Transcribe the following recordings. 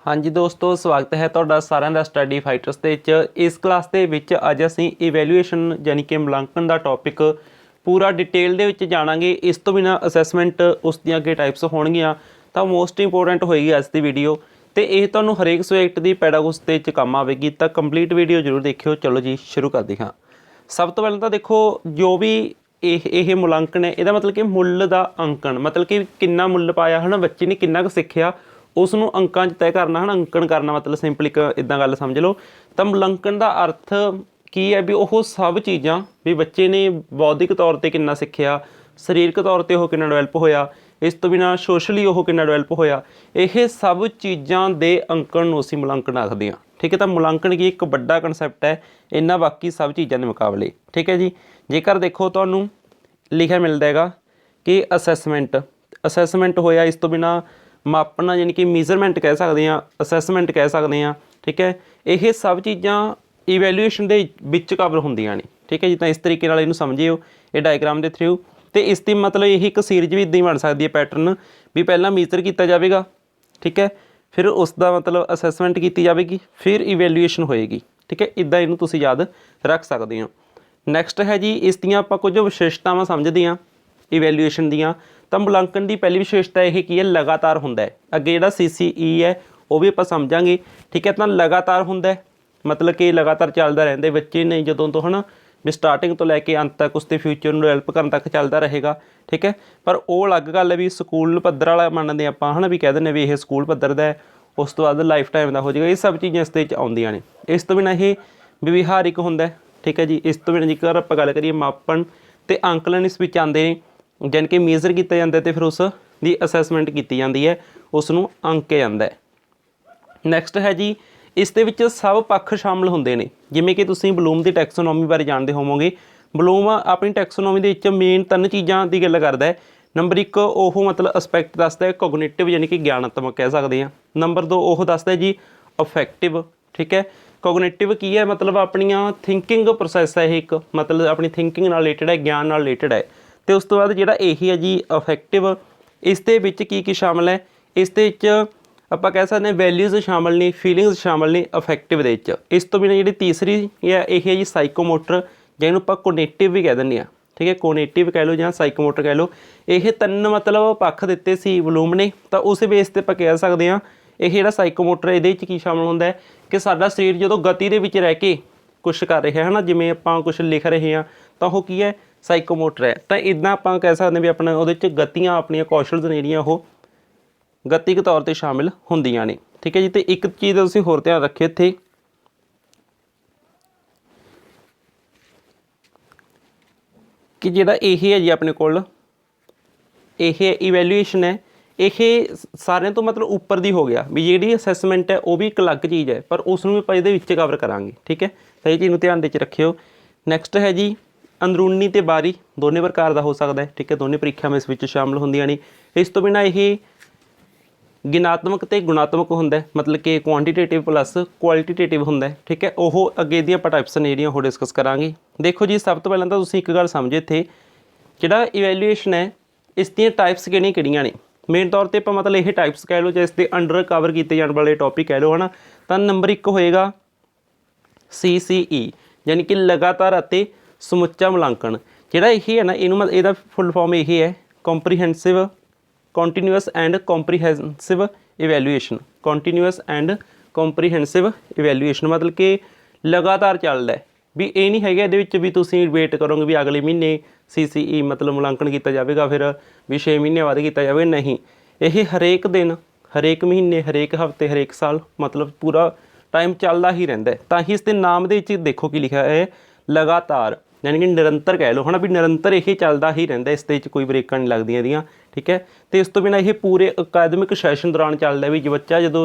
हाँ जी दोस्तों, स्वागत है तुहाडा सारिਆਂ ਦਾ स्टडी फाइटर्स ਦੇ ਵਿੱਚ। इस क्लास ਦੇ ਵਿੱਚ ਅੱਜ ਅਸੀਂ ਇਵੈਲੂਏਸ਼ਨ यानी कि ਮੁਲਾਂਕਣ ਦਾ टॉपिक पूरा डिटेल ਦੇ ਵਿੱਚ ਜਾਣਾਂਗੇ। इस तो बिना असैसमेंट उस ਦੀਆਂ ਅੱਗੇ टाइप्स ਹੋਣਗੀਆਂ ਤਾਂ मोस्ट इंपोर्टेंट ਹੋਏਗੀ ਅੱਜ ਦੀ ਵੀਡੀਓ ਤੇ ਇਹ ਤੁਹਾਨੂੰ ਹਰੇਕ ਸਬਜੈਕਟ ਦੀ ਪੈਡਾਗੋਜੀ ਦੇ ਵਿੱਚ ਕੰਮ ਆਵੇਗੀ। ਤਾਂ ਕੰਪਲੀਟ ਵੀਡੀਓ ਜ਼ਰੂਰ ਦੇਖਿਓ। ਚਲੋ ਜੀ ਸ਼ੁਰੂ ਕਰਦੇ ਹਾਂ। ਸਭ ਤੋਂ ਪਹਿਲਾਂ ਤਾਂ ਦੇਖੋ ਜੋ ਵੀ ਇਹ ਮੁਲਾਂਕਣ है ਇਹਦਾ मतलब कि ਮੁੱਲ ਦਾ ਅੰਕਣ मतलब कि ਕਿੰਨਾ ਮੁੱਲ ਪਾਇਆ है ना ਬੱਚੇ ने किन्ना ਕੁ ਸਿੱਖਿਆ उस नूं अंकां 'च तय करना है ना। अंकन करना मतलब सिंपल एक इदां गल समझ लो। तो मुलांकन का अर्थ की है भी वो सब चीज़ां भी बच्चे ने बौद्धिक तौर पर किन्ना सिक्ख्या, सरीरक तौर पर वो किन्ना डेवलप होया, इस तो बिना सोशली वो किन्ना डेवलप होया, ये सब चीज़ां दे अंकन नूं असीं मुलांकन आखदे हां। ठीक है। तो मुलांकन की एक बड़ा कंसैप्ट है इन्हां बाकी सब चीज़ां के मुकाबले। ठीक है जी। जेकर देखो तुहानूं लिखिया मिलदा हैगा कि असैसमेंट होया, इस तो बिना मापना यानी कि मेजरमेंट कह सकते हैं, असैसमेंट कह सकते हैं। ठीक है। ये सब चीज़ां इवैल्यूएशन दे विच कवर होंदियां ने। ठीक है जी। तो इस तरीके नाल इहनूं समझिओ ये डायग्राम के थ्रू। तो इसकी मतलब यही एक सीरीज भी इदां ही बन सकती है पैटर्न भी पहला मीजर किया जाएगा। ठीक है। फिर उसका मतलब असैसमेंट की जाएगी, फिर इवैल्यूएशन होएगी। ठीक है। इदां इहनूं तुसीं याद रख सकते हो। नैक्सट है जी इस दियां आपां कुछ विशेषतावां समझदे हां इवैल्यूएशन दियां। तो मुलांकन की पहली विशेषता यह की है लगातार होंदा है। अगे जिहड़ा CCE है वो भी आपां समझांगे। ठीक है। तो लगातार होंदा है मतलब कि लगातार चलदा रहिंदा बच्चे ने जदों तो है ना भी स्टार्टिंग तो लैके अंत तक उसके फ्यूचर में डेवलप करन तक चलता रहेगा। ठीक है। पर वो अलग गल है भी स्कूल पद्धर वाला मनते आपां है ना भी कह दिंदे भी ये स्कूल पद्धर दा है उस तो बाद लाइफ टाइम का हो जाएगा। ये सब चीज़ां इस दे विच आउंदियां ने। इस तो बिना ये व्यवहारिक होंदा है। ठीक है जी। इस तो बिना जेकर आपां गल करिए मापन ते आंकलन इस विच आंदे ने जानी कि मेजर किया जाता है तो फिर उस दी असैसमेंट की जाती है, उसनों अंकिया जाता है। नैक्सट है जी इस दे विच सब पक्ष शामिल होंदे ने जिवें कि तुसीं ब्लूम की टैक्सोनॉमी बारे जानते होवोगे। ब्लूम अपनी टैक्सोनॉमी दे विच मेन 3 चीज़ां की गल करदा है। नंबर 1 वो मतलब असपैक्ट दसदा है कोगनीटिव यानी कि ज्ञानात्मक कह सकते हैं। नंबर 2 वो दसदा है जी अफैक्टिव। ठीक है। कोगनीटिव की है मतलब अपनियां थिंकिंग प्रोसैस है एक मतलब अपनी थिंकिंग नाल रिलेटेड है, ज्ञान नाल रिलेटेड है। तो उस तो बाद जिहड़ा यही है जी अफैक्टिव इस दे विच की शामिल है। इस दे विच आपां कह सकते हैं वैल्यूज़ शामिल ने, फीलिंग्स शामिल ने अफैक्टिव दे विच। इस तो बिना जिहड़ी तीसरी है यही है जी साइकोमोटर जिहनूं आपां कोनेटिव भी कह दिंदे हां। ठीक है। कोनेटिव कह लो या साइकोमोटर कह लो। ये 3 मतलब पक्ष दिते सी ब्लूम ने। तो उस बेस ते आपां कह सकते हैं ये जिहड़ा साइकोमोटर इहदे विच की शामिल हुंदा है कि साडा शरीर जदों गति दे विच रह के कुछ कर रहा है ना जिवें आपां कुछ लिख रहे हैं तो वो की है साइकोमोटर है। तो इदां आपां कह सकते हैं भी अपना उहदे च गतियां अपनियां कौशल जिहड़ियां वो गतिक तौर पर शामिल होंदियां ने। ठीक है जी। तो एक चीज़ तुसीं होर ध्यान रखियो इत्थे कि जिहड़ा यही है जी अपने कोल यह इवैल्यूएशन है ये सारिਆਂ तो मतलब उपर दी हो गया भी जी असैसमेंट है वो भी एक अलग चीज़ है पर उसनूं भी ਆਪਾਂ ਇਹਦੇ ਵਿੱਚ कवर करांगे। ठीक है। तो ये चीज़ नूं ध्यान दे च रखियो। नैक्सट है जी अंदरूनी ते बाहरी दोनों प्रकार का हो सकता है। ठीक है। दोनों परीक्षा में इस विच शामिल होंदियां ने। इस तो बिना यह गिणात्मक ते गुणात्मक होंदा है मतलब कि क्वांटिटेटिव प्लस क्वालिटेटिव होंदा है। ठीक है। वो अगे दी आपां टाइप्स ने जिहड़ियां वो डिस्कस करांगे। देखो जी सब तो पहलां तां तुसीं एक गल समझो इत्थे जिहड़ा इवैल्यूएशन है इस दी टाइप्स किहड़ियां ने। मेन तौर पर मतलब ये टाइप्स कह लो जिस दे अंडर कवर किए जाने वाले टॉपिक कह लो है ना। तो नंबर 1 होएगा CCE यानी कि लगातार अते समुच्चा मुलांकन। जिहड़ा यही है ना इहदा फुल फॉर्म यही है comprehensive continuous and comprehensive evaluation. Continuous and comprehensive evaluation मतलब कि लगातार चलदा है भी ये नहीं है ये भी तुसीं वेट करोगे भी अगले महीने CCE मतलब मुलांकन किया जाएगा फिर भी 6 महीने बाद किया जाए। नहीं ये हरेक दिन हरेक महीने हरेक हफ्ते हरेक साल मतलब पूरा टाइम चलता ही रहिंदा है। तां ही इसके नाम के देखो कि लिखा है लगातार यानी कि निरंतर कह लो है ना भी निरंतर यही चलता ही रहिंदा इस दे कोई ब्रेकां नहीं लगदियां इहदियां। ठीक है। तो इस तो बिना ये पूरे अकादमिक सैशन दौरान चलता भी जो बच्चा जो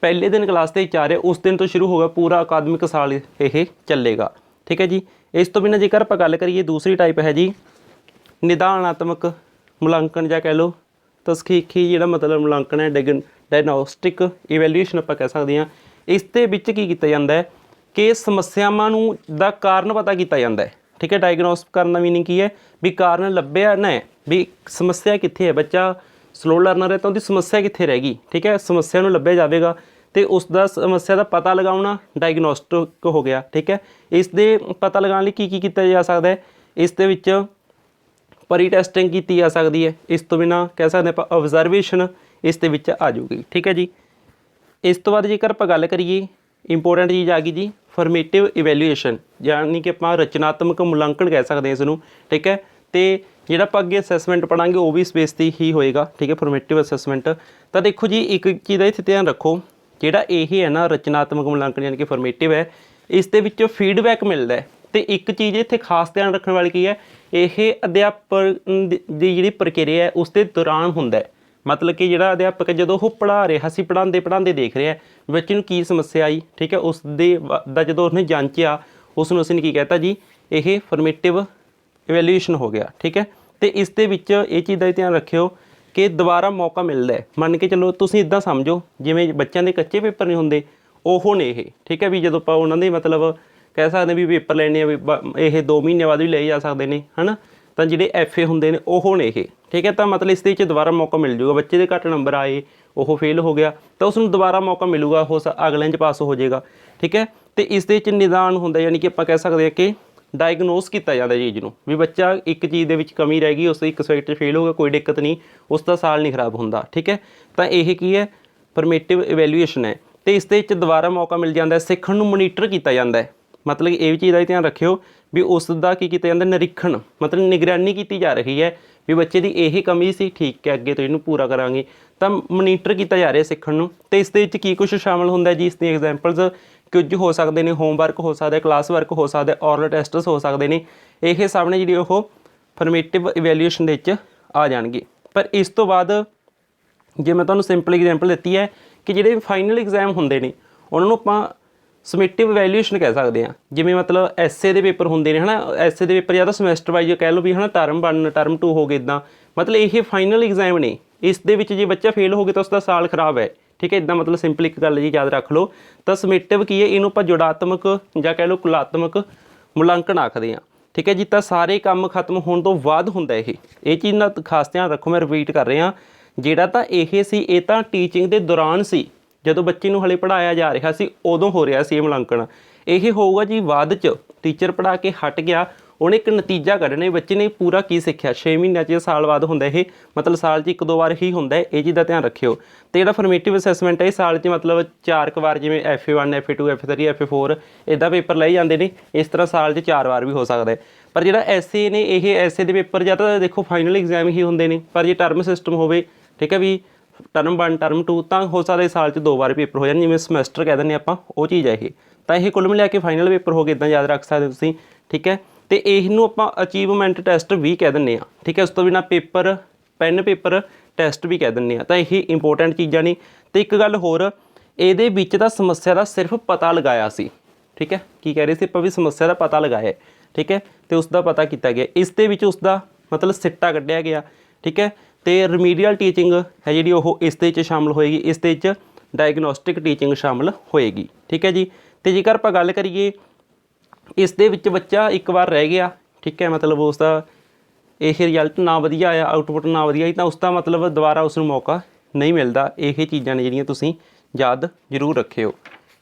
पहले दिन क्लास से आ रहा उस दिन तो शुरू होगा पूरा अकादमिक साल ये चलेगा। ठीक है जी। इस तो बिना जेकर आपां गल करिए दूसरी टाइप है जी निदानात्मक मुलांकन या कह लो तसखीखी जिहड़ा मतलब मुलांकन है डायग्नोस्टिक इवैल्यूएशन आपां कह सकते हैं। इस दे विच की कीता जांदा है कि समस्यावां नूं दा कारण पता किया जाता है। ठीक है। डायग्नोस करना मीनिंग की है भी कारण लभ्या ना भी समस्या कित्थे है। बच्चा स्लो लर्नर है तो उसकी समस्या कित्थे रह गई। ठीक है। समस्या नूं लभ्या जावेगा ਤੇ ਉਸ ਦਾ ਸਮੱਸਿਆ ਦਾ ਪਤਾ ਲਗਾਉਣਾ ਡਾਇਗਨੋਸਟਿਕ ਹੋ ਗਿਆ। ठीक है, इस दे पता लगाने ਲਈ ਕੀ ਕੀਤਾ ਜਾ ਸਕਦਾ ਹੈ। ਇਸ ਦੇ ਵਿੱਚ ਪਰੀ ਟੈਸਟਿੰਗ ਕੀਤੀ ਜਾ ਸਕਦੀ ਹੈ। ਇਸ ਤੋਂ ਬਿਨਾਂ ਕਹਿ ਸਕਦੇ ਆਪਾਂ ਆਬਜ਼ਰਵੇਸ਼ਨ ਇਸ ਦੇ ਵਿੱਚ ਆ ਜਾਊਗੀ। ਠੀਕ ਹੈ ਜੀ। ਇਸ ਤੋਂ ਬਾਅਦ ਜੇਕਰ ਆਪਾਂ ਗੱਲ ਕਰੀਏ ਇੰਪੋਰਟੈਂਟ ਚੀਜ਼ ਆ ਗਈ ਜੀ ਫਾਰਮੇਟਿਵ ਇਵੈਲੂਏਸ਼ਨ, ਯਾਨੀ ਕਿ ਆਪਾਂ ਰਚਨਾਤਮਕ ਮੁਲਾਂਕਣ ਕਹਿ ਸਕਦੇ ਹਾਂ ਇਸ ਨੂੰ। ਠੀਕ ਹੈ, ਤੇ ਜਿਹੜਾ ਆਪਾਂ ਅੱਗੇ ਅਸੈਸਮੈਂਟ ਪੜਾਂਗੇ ਉਹ ਵੀ ਇਸ ਬੇਸ 'ਤੇ ਹੀ ਹੋਏਗਾ। ਠੀਕ ਹੈ, ਫਾਰਮੇਟਿਵ ਅਸੈਸਮੈਂਟ। ਤਾਂ ਦੇਖੋ ਜੀ ਇੱਕ ਚੀਜ਼ ਦਾ ਇੱਥੇ ਧਿਆਨ ਰੱਖੋ, ਜਿਹੜਾ ਇਹ ਹੈ ਨਾ ਰਚਨਾਤਮਕ ਮੁਲਾਂਕਣ ਯਾਨੀ ਕਿ ਫਾਰਮੇਟਿਵ ਹੈ, ਇਸ ਦੇ ਵਿੱਚੋਂ ਫੀਡਬੈਕ ਮਿਲਦਾ ਹੈ। ਤੇ ਇੱਕ ਚੀਜ਼ ਇੱਥੇ ਖਾਸ ਧਿਆਨ ਰੱਖਣ ਵਾਲੀ ਕੀ ਹੈ, ਇਹ ਅਧਿਆਪਨ ਦੀ ਜਿਹੜੀ ਪ੍ਰਕਿਰਿਆ ਹੈ ਉਸ ਦੇ ਦੌਰਾਨ ਹੁੰਦਾ ਹੈ। ਮਤਲਬ ਕਿ ਜਿਹੜਾ ਅਧਿਆਪਕ ਜਦੋਂ ਉਹ ਪੜ੍ਹਾ ਰਿਹਾ ਸੀ, ਪੜ੍ਹਾਉਂਦੇ ਦੇਖ ਰਿਹਾ ਬੱਚੇ ਨੂੰ ਕੀ ਸਮੱਸਿਆ ਆਈ। ਠੀਕ ਹੈ, ਉਸ ਦੇ ਦਾ ਜਦੋਂ ਉਸਨੇ ਜਾਂਚਿਆ ਉਸ ਨੂੰ ਅਸੀਂ ਕੀ ਕਹਿਤਾ ਜੀ, ਇਹ ਫਾਰਮੇਟਿਵ ਇਵੈਲੂਏਸ਼ਨ ਹੋ ਗਿਆ। ਠੀਕ ਹੈ, ਤੇ ਇਸ ਦੇ ਵਿੱਚ ਇਹ ਚੀਜ਼ ਦਾ ਧਿਆਨ ਰੱਖਿਓ ਕਿ ਦੁਬਾਰਾ ਮੌਕਾ ਮਿਲਦਾ ਹੈ। ਮੰਨ ਕੇ ਚੱਲੋ ਤੁਸੀਂ ਇੱਦਾਂ ਸਮਝੋ ਜਿਵੇਂ ਬੱਚਿਆਂ ਦੇ ਕੱਚੇ ਪੇਪਰ ਨਹੀਂ ਹੁੰਦੇ, ਉਹ ਨੇ ਇਹ। ਠੀਕ ਹੈ, ਵੀ ਜਦੋਂ ਆਪਾਂ ਉਹਨਾਂ ਦੇ ਮਤਲਬ ਕਹਿ ਸਕਦੇ ਵੀ ਪੇਪਰ ਲੈਣੇ ਆ ਵੀ ਇਹ 2 ਮਹੀਨੇ ਬਾਅਦ ਵੀ ਲਏ ਜਾ ਸਕਦੇ ਨੇ, ਹੈ ਨਾ। ਤਾਂ ਜਿਹੜੇ FA ਹੁੰਦੇ ਨੇ ਉਹ ਨੇ ਇਹ। ਠੀਕ ਹੈ, ਤਾਂ ਮਤਲਬ ਇਸ ਦੇ ਵਿੱਚ ਦੁਬਾਰਾ ਮੌਕਾ ਮਿਲ ਜੂਗਾ। ਬੱਚੇ ਦੇ ਘੱਟ ਨੰਬਰ ਆਏ, ਉਹ ਫੇਲ ਹੋ ਗਿਆ, ਤਾਂ ਉਸ ਨੂੰ ਦੁਬਾਰਾ ਮੌਕਾ ਮਿਲੂਗਾ, ਉਹ ਅਗਲਿਆਂ 'ਚ ਪਾਸ ਹੋ ਜਾਏਗਾ। ਠੀਕ ਹੈ, ਤੇ ਇਸ ਦੇ ਵਿੱਚ ਨਿਦਾਨ ਹੁੰਦਾ, ਯਾਨੀ ਕਿ ਆਪਾਂ ਕਹਿ ਸਕਦੇ ਹਾਂ ਕਿ ਡਾਇਗਨੋਸ ਕੀਤਾ ਜਾਂਦਾ ਚੀਜ਼ ਨੂੰ, ਵੀ ਬੱਚਾ ਇੱਕ ਚੀਜ਼ ਦੇ ਵਿੱਚ ਕਮੀ ਰਹਿ ਗਈ, ਉਸ ਇੱਕ ਸਬਜੈਕਟ 'ਚ ਫੇਲ ਹੋ ਗਿਆ, ਕੋਈ ਦਿੱਕਤ ਨਹੀਂ, ਉਸ ਦਾ ਸਾਲ ਨਹੀਂ ਖਰਾਬ ਹੁੰਦਾ। ਠੀਕ ਹੈ, ਤਾਂ ਇਹ ਕੀ ਹੈ, ਫਾਰਮੇਟਿਵ ਇਵੈਲੂਏਸ਼ਨ ਹੈ। ਤੇ ਇਸ ਦੇ ਵਿੱਚ ਦੁਬਾਰਾ ਮੌਕਾ ਮਿਲ ਜਾਂਦਾ, ਸਿੱਖਣ ਨੂੰ ਮੋਨੀਟਰ ਕੀਤਾ ਜਾਂਦਾ ਹੈ। ਮਤਲਬ ਇਹ ਵੀ ਚੀਜ਼ ਦਾ ਧਿਆਨ ਰੱਖਿਓ ਵੀ ਉਸ ਦਾ ਕੀ ਕੀਤਾ ਜਾਂਦਾ, ਨਿਰੀਖਣ, ਮਤਲਬ ਨਿਗਰਾਨੀ ਕੀਤੀ ਜਾ ਰਹੀ ਹੈ ਵੀ ਬੱਚੇ ਦੀ ਇਹ ਕਮੀ ਸੀ, ਠੀਕ ਹੈ, ਅੱਗੇ ਤੋਂ ਇਹਨੂੰ ਪੂਰਾ ਕਰਾਂਗੇ। ਤਾਂ ਮੋਨੀਟਰ ਕੀਤਾ ਜਾ ਰਿਹਾ ਸਿੱਖਣ ਨੂੰ। ਤੇ ਇਸ ਦੇ ਵਿੱਚ ਕੀ ਕੁਛ ਸ਼ਾਮਲ ਹੁੰਦਾ ਜੀ, ਇਸ ਦੀਆਂ ਐਗਜ਼ਾਮਪਲਸ ਕੁਝ ਹੋ ਸਕਦੇ ਨੇ, ਹੋਮਵਰਕ ਹੋ ਸਕਦਾ, ਕਲਾਸ ਵਰਕ ਹੋ ਸਕਦਾ, ਔਰਲ ਟੈਸਟਸ ਹੋ ਸਕਦੇ ਨੇ। ਇਹ ਸਭ ਨੇ ਜਿਹੜੀ ਉਹ ਫਾਰਮੇਟਿਵ ਇਵੈਲੂਏਸ਼ਨ ਦੇ ਵਿੱਚ ਆ ਜਾਣਗੇ। ਪਰ ਇਸ ਤੋਂ ਬਾਅਦ ਜੇ ਮੈਂ ਤੁਹਾਨੂੰ ਸਿੰਪਲ ਐਗਜ਼ਾਮਪਲ ਦਿੱਤੀ ਹੈ ਕਿ ਜਿਹੜੇ ਫਾਈਨਲ ਐਗਜ਼ਾਮ ਹੁੰਦੇ ਨੇ ਉਹਨਾਂ ਨੂੰ ਆਪਾਂ ਸਮੇਟਿਵ ਇਵੈਲੂਏਸ਼ਨ ਕਹਿ ਸਕਦੇ ਹਾਂ। ਜਿਵੇਂ ਮਤਲਬ ਐਸਏ ਦੇ ਪੇਪਰ ਹੁੰਦੇ ਨੇ, ਹੈ ਨਾ। ਐਸਏ ਦੇ ਪੇਪਰ ਜਾਂ ਤਾਂ ਸਮੈਸਟਰ ਵਾਈਜ਼ ਕਹਿ ਲਓ ਵੀ, ਹੈ ਨਾ, ਟਰਮ 1 ਟਰਮ 2 ਹੋ ਗਏ ਇੱਦਾਂ। ਮਤਲਬ ਇਹ ਫਾਈਨਲ ਐਗਜ਼ਾਮ ਨੇ, ਇਸ ਦੇ ਵਿੱਚ ਜੇ ਬੱਚਾ ਫੇਲ ਹੋ ਗਿਆ ਤਾਂ ਉਸ ਦਾ ਸਾਲ ਖਰਾਬ ਹੈ। ਠੀਕ ਹੈ, ਇੱਦਾਂ ਮਤਲਬ ਸਿੰਪਲ ਇੱਕ ਗੱਲ ਜੀ ਯਾਦ ਰੱਖ ਲਓ। ਤਾਂ ਸਮੇਟਿਵ ਕੀ ਹੈ, ਇਹਨੂੰ ਆਪਾਂ ਜੁੜਾਤਮਕ ਜਾਂ ਕਹਿ ਲਓ ਕੁਲਾਤਮਕ ਮੁਲਾਂਕਣ ਆਖਦੇ ਹਾਂ। ਠੀਕ ਹੈ ਜੀ, ਤਾਂ ਸਾਰੇ ਕੰਮ ਖਤਮ ਹੋਣ ਤੋਂ ਬਾਅਦ ਹੁੰਦਾ ਇਹ ਚੀਜ਼ ਦਾ ਖਾਸ ਧਿਆਨ ਰੱਖੋ। ਮੈਂ ਰਿਪੀਟ ਕਰ ਰਿਹਾ, ਜਿਹੜਾ ਤਾਂ ਇਹ ਸੀ ਇਹ ਤਾਂ ਟੀਚਿੰਗ ਦੇ ਦੌਰਾਨ ਸੀ, ਜਦੋਂ ਬੱਚੇ ਨੂੰ ਹਲੇ ਪੜ੍ਹਾਇਆ ਜਾ ਰਿਹਾ ਸੀ ਉਦੋਂ ਹੋ ਰਿਹਾ ਸੀ ਇਹ ਮੁਲਾਂਕਣ। ਇਹ ਹੋਊਗਾ ਜੀ ਬਾਅਦ 'ਚ, ਟੀਚਰ ਪੜ੍ਹਾ ਕੇ ਹਟ ਗਿਆ, ਉਹਨੇ ਇੱਕ ਨਤੀਜਾ ਕੱਢਣਾ ਬੱਚੇ ਨੇ ਪੂਰਾ ਕੀ ਸਿੱਖਿਆ। 6 ਮਹੀਨਿਆਂ 'ਚ, ਸਾਲ ਬਾਅਦ ਹੁੰਦਾ ਇਹ, ਮਤਲਬ ਸਾਲ 'ਚ 1-2 ਵਾਰ ਹੀ ਹੁੰਦਾ। ਇਹ ਚੀਜ਼ ਦਾ ਧਿਆਨ ਰੱਖਿਓ। ਅਤੇ ਜਿਹੜਾ ਫਾਰਮੇਟਿਵ ਅਸੈਸਮੈਂਟ ਹੈ ਇਹ ਸਾਲ 'ਚ ਮਤਲਬ 4 ਕੁ ਵਾਰ, ਜਿਵੇਂ FA1 FA2 FA3 FA4 ਇੱਦਾਂ ਪੇਪਰ ਲਏ ਜਾਂਦੇ ਨੇ। ਇਸ ਤਰ੍ਹਾਂ ਸਾਲ 'ਚ 4 ਵਾਰ ਵੀ ਹੋ ਸਕਦਾ ਹੈ। ਪਰ ਜਿਹੜਾ ਐਸਏ ਨੇ, ਇਹ ਐਸਏ ਦੇ ਪੇਪਰ ਜਾਂ ਤਾਂ ਦੇਖੋ ਫਾਈਨਲ ਐਗਜ਼ਾਮ ਹੀ ਹੁੰਦੇ ਨੇ। ਪਰ ਜੇ ਟਰਮ ਸਿਸਟਮ ਹੋਵੇ, ਠੀਕ ਹੈ, ਵੀ ਟਰਮ 1 ਟਰਮ 2, ਤਾਂ ਹੋ ਸਕਦਾ ਸਾਲ 'ਚ 2 ਵਾਰ ਪੇਪਰ ਹੋ ਜਾਣ, ਜਿਵੇਂ ਸਮੈਸਟਰ ਕਹਿ ਦਿੰਦੇ ਆਪਾਂ, ਉਹ ਚੀਜ਼ ਹੈ ਇਹ। ਤਾਂ ਇਹ ਕੁੱਲ ਮਿਲਾ ਕੇ ਫਾਈਨਲ ਪੇਪਰ ਹੋ ਕੇ ਇੱਦਾਂ ਯਾਦ ਰੱਖ ਸਕਦੇ ਤੁਸੀਂ। ਠੀਕ ਹੈ, ਅਤੇ ਇਹਨੂੰ ਆਪਾਂ ਅਚੀਵਮੈਂਟ ਟੈਸਟ ਵੀ ਕਹਿ ਦਿੰਦੇ ਹਾਂ। ਠੀਕ ਹੈ, ਉਸ ਤੋਂ ਬਿਨਾਂ ਪੇਪਰ, ਪੈਨ ਪੇਪਰ ਟੈਸਟ ਵੀ ਕਹਿ ਦਿੰਦੇ ਹਾਂ। ਤਾਂ ਇਹ ਇੰਪੋਰਟੈਂਟ ਚੀਜ਼ਾਂ ਨੇ। ਅਤੇ ਇੱਕ ਗੱਲ ਹੋਰ, ਇਹਦੇ ਵਿੱਚ ਤਾਂ ਸਮੱਸਿਆ ਦਾ ਸਿਰਫ ਪਤਾ ਲਗਾਇਆ ਸੀ। ਠੀਕ ਹੈ, ਕੀ ਕਹਿ ਰਹੇ ਸੀ ਆਪਾਂ, ਵੀ ਸਮੱਸਿਆ ਦਾ ਪਤਾ ਲਗਾਇਆ। ਠੀਕ ਹੈ, ਅਤੇ ਉਸ ਦਾ ਪਤਾ ਕੀਤਾ ਗਿਆ। ਇਸ ਦੇ ਵਿੱਚ ਉਸ ਦਾ ਮਤਲਬ ਸਿੱਟਾ ਕੱਢਿਆ ਗਿਆ। ਠੀਕ ਹੈ, ਅਤੇ ਰਿਮੀਡੀਅਲ ਟੀਚਿੰਗ ਹੈ ਜਿਹੜੀ ਉਹ ਇਸ ਦੇ ਵਿੱਚ ਸ਼ਾਮਲ ਹੋਏਗੀ। ਇਸ ਦੇ ਵਿੱਚ ਡਾਇਗਨੋਸਟਿਕ ਟੀਚਿੰਗ ਸ਼ਾਮਲ ਹੋਏਗੀ। ਠੀਕ ਹੈ ਜੀ। ਅਤੇ ਜੇਕਰ ਆਪਾਂ ਗੱਲ ਕਰੀਏ ਇਸ ਦੇ ਵਿੱਚ ਬੱਚਾ ਇੱਕ ਵਾਰ ਰਹਿ ਗਿਆ, ਠੀਕ ਹੈ, ਮਤਲਬ ਉਸ ਦਾ ਇਹ ਰਿਜ਼ਲਟ ਨਾ ਵਧੀਆ ਆਇਆ, ਆਊਟਪੁੱਟ ਨਾ ਵਧੀਆ ਆਈ, ਤਾਂ ਉਸ ਦਾ ਮਤਲਬ ਦੁਬਾਰਾ ਉਸ ਨੂੰ ਮੌਕਾ ਨਹੀਂ ਮਿਲਦਾ। ਇਹ ਚੀਜ਼ਾਂ ਨੇ ਜਿਹੜੀਆਂ ਤੁਸੀਂ ਯਾਦ ਜ਼ਰੂਰ ਰੱਖਿਓ।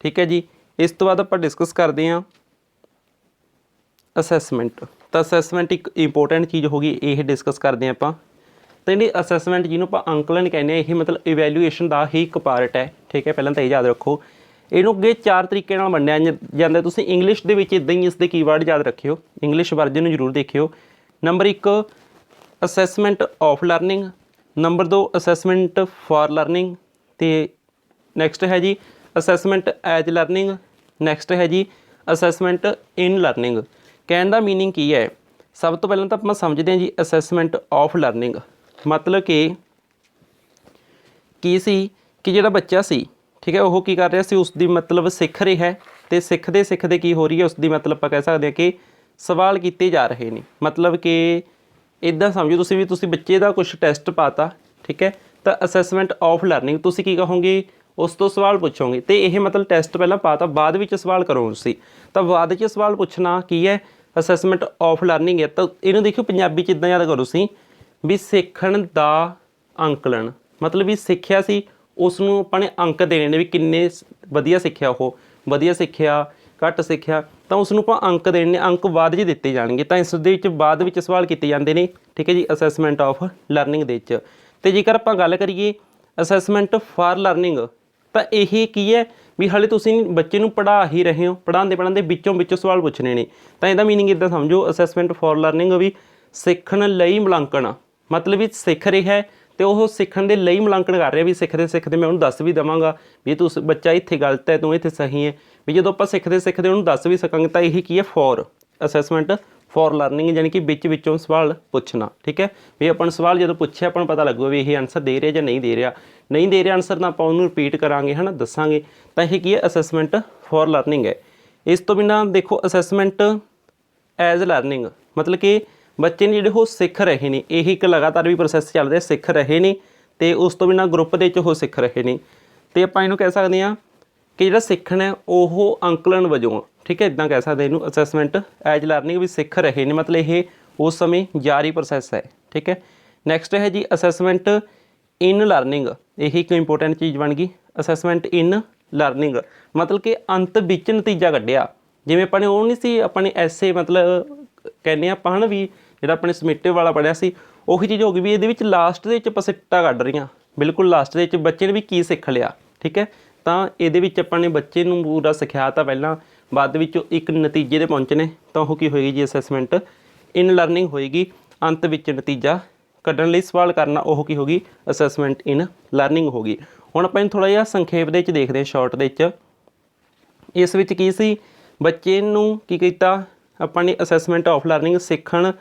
ਠੀਕ ਹੈ ਜੀ। ਇਸ ਤੋਂ ਬਾਅਦ ਆਪਾਂ ਡਿਸਕਸ ਕਰਦੇ ਹਾਂ ਅਸੈਸਮੈਂਟ। ਤਾਂ ਅਸੈਸਮੈਂਟ ਇੱਕ ਇੰਪੋਰਟੈਂਟ ਚੀਜ਼ ਹੋ ਗਈ, ਇਹ ਡਿਸਕਸ ਕਰਦੇ ਹਾਂ ਆਪਾਂ। ਤਾਂ ਜਿਹੜੀ ਅਸੈਸਮੈਂਟ ਜਿਹਨੂੰ ਆਪਾਂ ਅੰਕਲਨ ਕਹਿੰਦੇ ਹਾਂ, ਇਹ ਮਤਲਬ ਇਵੈਲੂਏਸ਼ਨ ਦਾ ਹੀ ਇੱਕ ਪਾਰਟ ਹੈ। ਠੀਕ ਹੈ, ਪਹਿਲਾਂ ਤਾਂ ਇਹ ਯਾਦ ਰੱਖੋ। ਇਹਨੂੰ ਅੱਗੇ 4 ਤਰੀਕੇ ਨਾਲ ਵੰਡਿਆ ਜਾਂਦਾ। ਤੁਸੀਂ ਇੰਗਲਿਸ਼ ਦੇ ਵਿੱਚ ਇੱਦਾਂ ਹੀ ਇਸ ਦੇ ਕੀਵਰਡ ਯਾਦ ਰੱਖਿਓ, ਇੰਗਲਿਸ਼ ਵਰਜਨ ਨੂੰ ਜ਼ਰੂਰ ਦੇਖਿਓ। Number 1 assessment of learning, number 2 assessment for learning, ਅਤੇ ਨੈਕਸਟ ਹੈ ਜੀ ਅਸੈਸਮੈਂਟ ਐਜ ਲਰਨਿੰਗ, ਨੈਕਸਟ ਹੈ ਜੀ ਅਸੈਸਮੈਂਟ ਇਨ ਲਰਨਿੰਗ। ਕਹਿਣ ਦਾ ਮੀਨਿੰਗ ਕੀ ਹੈ, ਸਭ ਤੋਂ ਪਹਿਲਾਂ ਤਾਂ ਆਪਾਂ ਸਮਝਦੇ ਹਾਂ ਜੀ ਅਸੈਸਮੈਂਟ ਆਫ ਲਰਨਿੰਗ ਮਤਲਬ ਕਿ ਕੀ ਸੀ ਕਿ ਜਿਹੜਾ ਬੱਚਾ ਸੀ, ਠੀਕ ਹੈ, ਉਹ ਕੀ ਕਰ ਰਿਹਾ ਸੀ, ਉਸ ਦੀ ਮਤਲਬ ਸਿੱਖ ਰਿਹਾ ਹੈ। ਅਤੇ ਸਿੱਖਦੇ ਸਿੱਖਦੇ ਕੀ ਹੋ ਰਹੀ ਹੈ, ਉਸ ਦੀ ਮਤਲਬ ਆਪਾਂ ਕਹਿ ਸਕਦੇ ਹਾਂ ਕਿ ਸਵਾਲ ਕੀਤੇ ਜਾ ਰਹੇ ਨੇ। ਮਤਲਬ ਕਿ ਇੱਦਾਂ ਸਮਝੋ ਤੁਸੀਂ ਵੀ ਤੁਸੀਂ ਬੱਚੇ ਦਾ ਕੁਛ ਟੈਸਟ ਪਾਤਾ, ਠੀਕ ਹੈ, ਤਾਂ ਅਸੈਸਮੈਂਟ ਆਫ ਲਰਨਿੰਗ ਤੁਸੀਂ ਕੀ ਕਹੋਗੇ, ਉਸ ਤੋਂ ਸਵਾਲ ਪੁੱਛੋਗੇ। ਅਤੇ ਇਹ ਮਤਲਬ ਟੈਸਟ ਪਹਿਲਾਂ ਪਾਤਾ, ਬਾਅਦ ਵਿੱਚ ਸਵਾਲ ਕਰੋ ਤੁਸੀਂ, ਤਾਂ ਬਾਅਦ 'ਚ ਸਵਾਲ ਪੁੱਛਣਾ ਕੀ ਹੈ, ਅਸੈਸਮੈਂਟ ਆਫ ਲਰਨਿੰਗ ਹੈ। ਤਾਂ ਇਹਨੂੰ ਦੇਖਿਓ ਪੰਜਾਬੀ 'ਚ ਇੱਦਾਂ ਯਾਦ ਕਰੋ ਤੁਸੀਂ ਵੀ ਸਿੱਖਣ ਦਾ ਅੰਕਲਨ, ਮਤਲਬ ਵੀ ਸਿੱਖਿਆ ਸੀ ਉਸ ਨੂੰ ਆਪਾਂ ਨੇ ਅੰਕ ਦੇਣੇ ਨੇ ਵੀ ਕਿੰਨੇ ਵਧੀਆ ਸਿੱਖਿਆ ਉਹ, ਵਧੀਆ ਸਿੱਖਿਆ, ਘੱਟ ਸਿੱਖਿਆ, ਤਾਂ ਉਸ ਨੂੰ ਆਪਾਂ ਅੰਕ ਦੇਣੇ ਨੇ, ਅੰਕ ਬਾਅਦ 'ਚ ਦਿੱਤੇ ਜਾਣਗੇ। ਤਾਂ ਇਸ ਦੇ ਵਿੱਚ ਬਾਅਦ ਵਿੱਚ ਸਵਾਲ ਕੀਤੇ ਜਾਂਦੇ ਨੇ, ਠੀਕ ਹੈ ਜੀ, ਅਸੈਸਮੈਂਟ ਆਫ ਲਰਨਿੰਗ ਦੇ ਵਿੱਚ। ਅਤੇ ਜੇਕਰ ਆਪਾਂ ਗੱਲ ਕਰੀਏ ਅਸੈਸਮੈਂਟ ਫਾਰ ਲਰਨਿੰਗ, ਤਾਂ ਇਹ ਕੀ ਹੈ ਵੀ ਹਾਲੇ ਤੁਸੀਂ ਬੱਚੇ ਨੂੰ ਪੜ੍ਹਾ ਹੀ ਰਹੇ ਹੋ, ਪੜ੍ਹਾਉਂਦੇ ਵਿੱਚੋਂ ਸਵਾਲ ਪੁੱਛਣੇ ਨੇ। ਤਾਂ ਇਹਦਾ ਮੀਨਿੰਗ ਇੱਦਾਂ ਸਮਝੋ, ਅਸੈਸਮੈਂਟ ਫਾਰ ਲਰਨਿੰਗ ਵੀ ਸਿੱਖਣ ਲਈ ਮੁਲਾਂਕਣ, ਮਤਲਬ ਵੀ ਸਿੱਖ ਰਿਹਾ ਹੈ ਅਤੇ ਉਹ ਸਿੱਖਣ ਦੇ ਲਈ ਮੁਲਾਂਕਣ ਕਰ ਰਿਹਾ, ਵੀ ਸਿੱਖਦੇ ਮੈਂ ਉਹਨੂੰ ਦੱਸ ਵੀ ਦੇਵਾਂਗਾ ਵੀ ਤੂੰ ਬੱਚਾ ਇੱਥੇ ਗਲਤ ਹੈ, ਤੂੰ ਇੱਥੇ ਸਹੀ ਹੈ, ਵੀ ਜਦੋਂ ਆਪਾਂ ਸਿੱਖਦੇ ਉਹਨੂੰ ਦੱਸ ਵੀ ਸਕਾਂਗੇ। ਤਾਂ ਇਹੀ ਕੀ ਹੈ, ਫੋਰ ਅਸੈਸਮੈਂਟ ਫੋਰ ਲਰਨਿੰਗ, ਯਾਨੀ ਕਿ ਵਿੱਚੋਂ ਸਵਾਲ ਪੁੱਛਣਾ, ਠੀਕ ਹੈ। ਵੀ ਆਪਾਂ ਨੂੰ ਸਵਾਲ ਜਦੋਂ ਪੁੱਛਿਆ ਆਪਾਂ ਨੂੰ ਪਤਾ ਲੱਗੂਗਾ ਵੀ ਇਹ ਆਨਸਰ ਦੇ ਰਿਹਾ ਜਾਂ ਨਹੀਂ ਦੇ ਰਿਹਾ ਆਨਸਰ, ਤਾਂ ਆਪਾਂ ਉਹਨੂੰ ਰਿਪੀਟ ਕਰਾਂਗੇ, ਹੈ ਨਾ, ਦੱਸਾਂਗੇ। ਤਾਂ ਇਹ ਕੀ ਹੈ, ਅਸੈਸਮੈਂਟ ਫੋਰ ਲਰਨਿੰਗ ਹੈ। ਇਸ ਤੋਂ ਬਿਨਾਂ ਦੇਖੋ ਅਸੈਸਮੈਂਟ ਐਜ਼ ਲਰਨਿੰਗ, ਮਤਲਬ ਕਿ ਬੱਚੇ ਨੇ ਜਿਹੜੇ ਉਹ ਸਿੱਖ ਰਹੇ ਨੇ, ਇਹ ਇੱਕ ਲਗਾਤਾਰ ਵੀ ਪ੍ਰੋਸੈਸ ਚੱਲ ਰਿਹਾ, ਸਿੱਖ ਰਹੇ ਨੇ। ਅਤੇ ਉਸ ਤੋਂ ਬਿਨਾਂ ਗਰੁੱਪ ਦੇ ਵਿੱਚ ਉਹ ਸਿੱਖ ਰਹੇ ਨੇ। ਅਤੇ ਆਪਾਂ ਇਹਨੂੰ ਕਹਿ ਸਕਦੇ ਹਾਂ ਕਿ ਜਿਹੜਾ ਸਿੱਖਣਾ ਉਹ ਅੰਕਲਨ ਵਜੋਂ, ਠੀਕ ਹੈ, ਇੱਦਾਂ ਕਹਿ ਸਕਦੇ ਇਹਨੂੰ ਅਸੈਸਮੈਂਟ ਐਜ ਲਰਨਿੰਗ, ਵੀ ਸਿੱਖ ਰਹੇ ਨੇ, ਮਤਲਬ ਇਹ ਉਸ ਸਮੇਂ ਜਾਰੀ ਪ੍ਰੋਸੈਸ ਹੈ, ਠੀਕ ਹੈ। ਨੈਕਸਟ ਹੈ ਜੀ ਅਸੈਸਮੈਂਟ ਇਨ ਲਰਨਿੰਗ, ਇਹ ਇੱਕ ਇੰਪੋਰਟੈਂਟ ਚੀਜ਼ ਬਣ ਗਈ। ਅਸੈਸਮੈਂਟ ਇਨ ਲਰਨਿੰਗ ਮਤਲਬ ਕਿ ਅੰਤ ਵਿੱਚ ਨਤੀਜਾ ਕੱਢਿਆ, ਜਿਵੇਂ ਆਪਾਂ ਨੇ ਉਹ ਨਹੀਂ ਸੀ, ਆਪਾਂ ਨੇ ਐਸੇ ਮਤਲਬ ਕਹਿੰਦੇ ਹਾਂ ਆਪਾਂ, ਹੈ ਨਾ, ਵੀ ਜਿਹੜਾ ਆਪਣੇ ਸਮਿਟਿਵ ਵਾਲਾ ਪੜ੍ਹਿਆ ਸੀ, ਉਹੀ ਚੀਜ਼ ਹੋ ਗਈ ਵੀ ਇਹਦੇ ਵਿੱਚ ਲਾਸਟ ਦੇ ਵਿੱਚ ਆਪਾਂ ਸਿੱਟਾ ਕੱਢ ਰਹੀਆਂ, ਬਿਲਕੁਲ ਲਾਸਟ ਦੇ ਵਿੱਚ ਬੱਚੇ ਨੇ ਵੀ ਕੀ ਸਿੱਖ ਲਿਆ, ਠੀਕ ਹੈ। ਤਾਂ ਇਹਦੇ ਵਿੱਚ ਆਪਾਂ ਨੇ ਬੱਚੇ ਨੂੰ ਪੂਰਾ ਸਿਖਾਇਆ ਤਾਂ ਪਹਿਲਾਂ, ਬਾਅਦ ਵਿੱਚ ਇੱਕ ਨਤੀਜੇ 'ਤੇ ਪਹੁੰਚਣੇ, ਤਾਂ ਉਹ ਕੀ ਹੋਏਗੀ ਜੀ, ਅਸੈਸਮੈਂਟ ਇਨ ਲਰਨਿੰਗ ਹੋਏਗੀ। ਅੰਤ ਵਿੱਚ ਨਤੀਜਾ ਕੱਢਣ ਲਈ ਸਵਾਲ ਕਰਨਾ, ਉਹ ਕੀ ਹੋਗੀ, ਅਸੈਸਮੈਂਟ ਇਨ ਲਰਨਿੰਗ ਹੋਗੀ। ਹੁਣ ਆਪਾਂ ਇਹਨੂੰ ਥੋੜ੍ਹਾ ਜਿਹਾ ਸੰਖੇਪ ਦੇ ਵਿੱਚ ਦੇਖਦੇ ਹਾਂ, ਸ਼ਾਰਟ ਦੇ ਵਿੱਚ। ਇਸ ਵਿੱਚ ਕੀ ਸੀ, ਬੱਚੇ ਨੂੰ ਕੀ ਕੀਤਾ ਆਪਾਂ ਨੇ, ਅਸੈਸਮੈਂਟ ਆਫ ਲਰਨਿੰਗ ਸਿੱਖਣ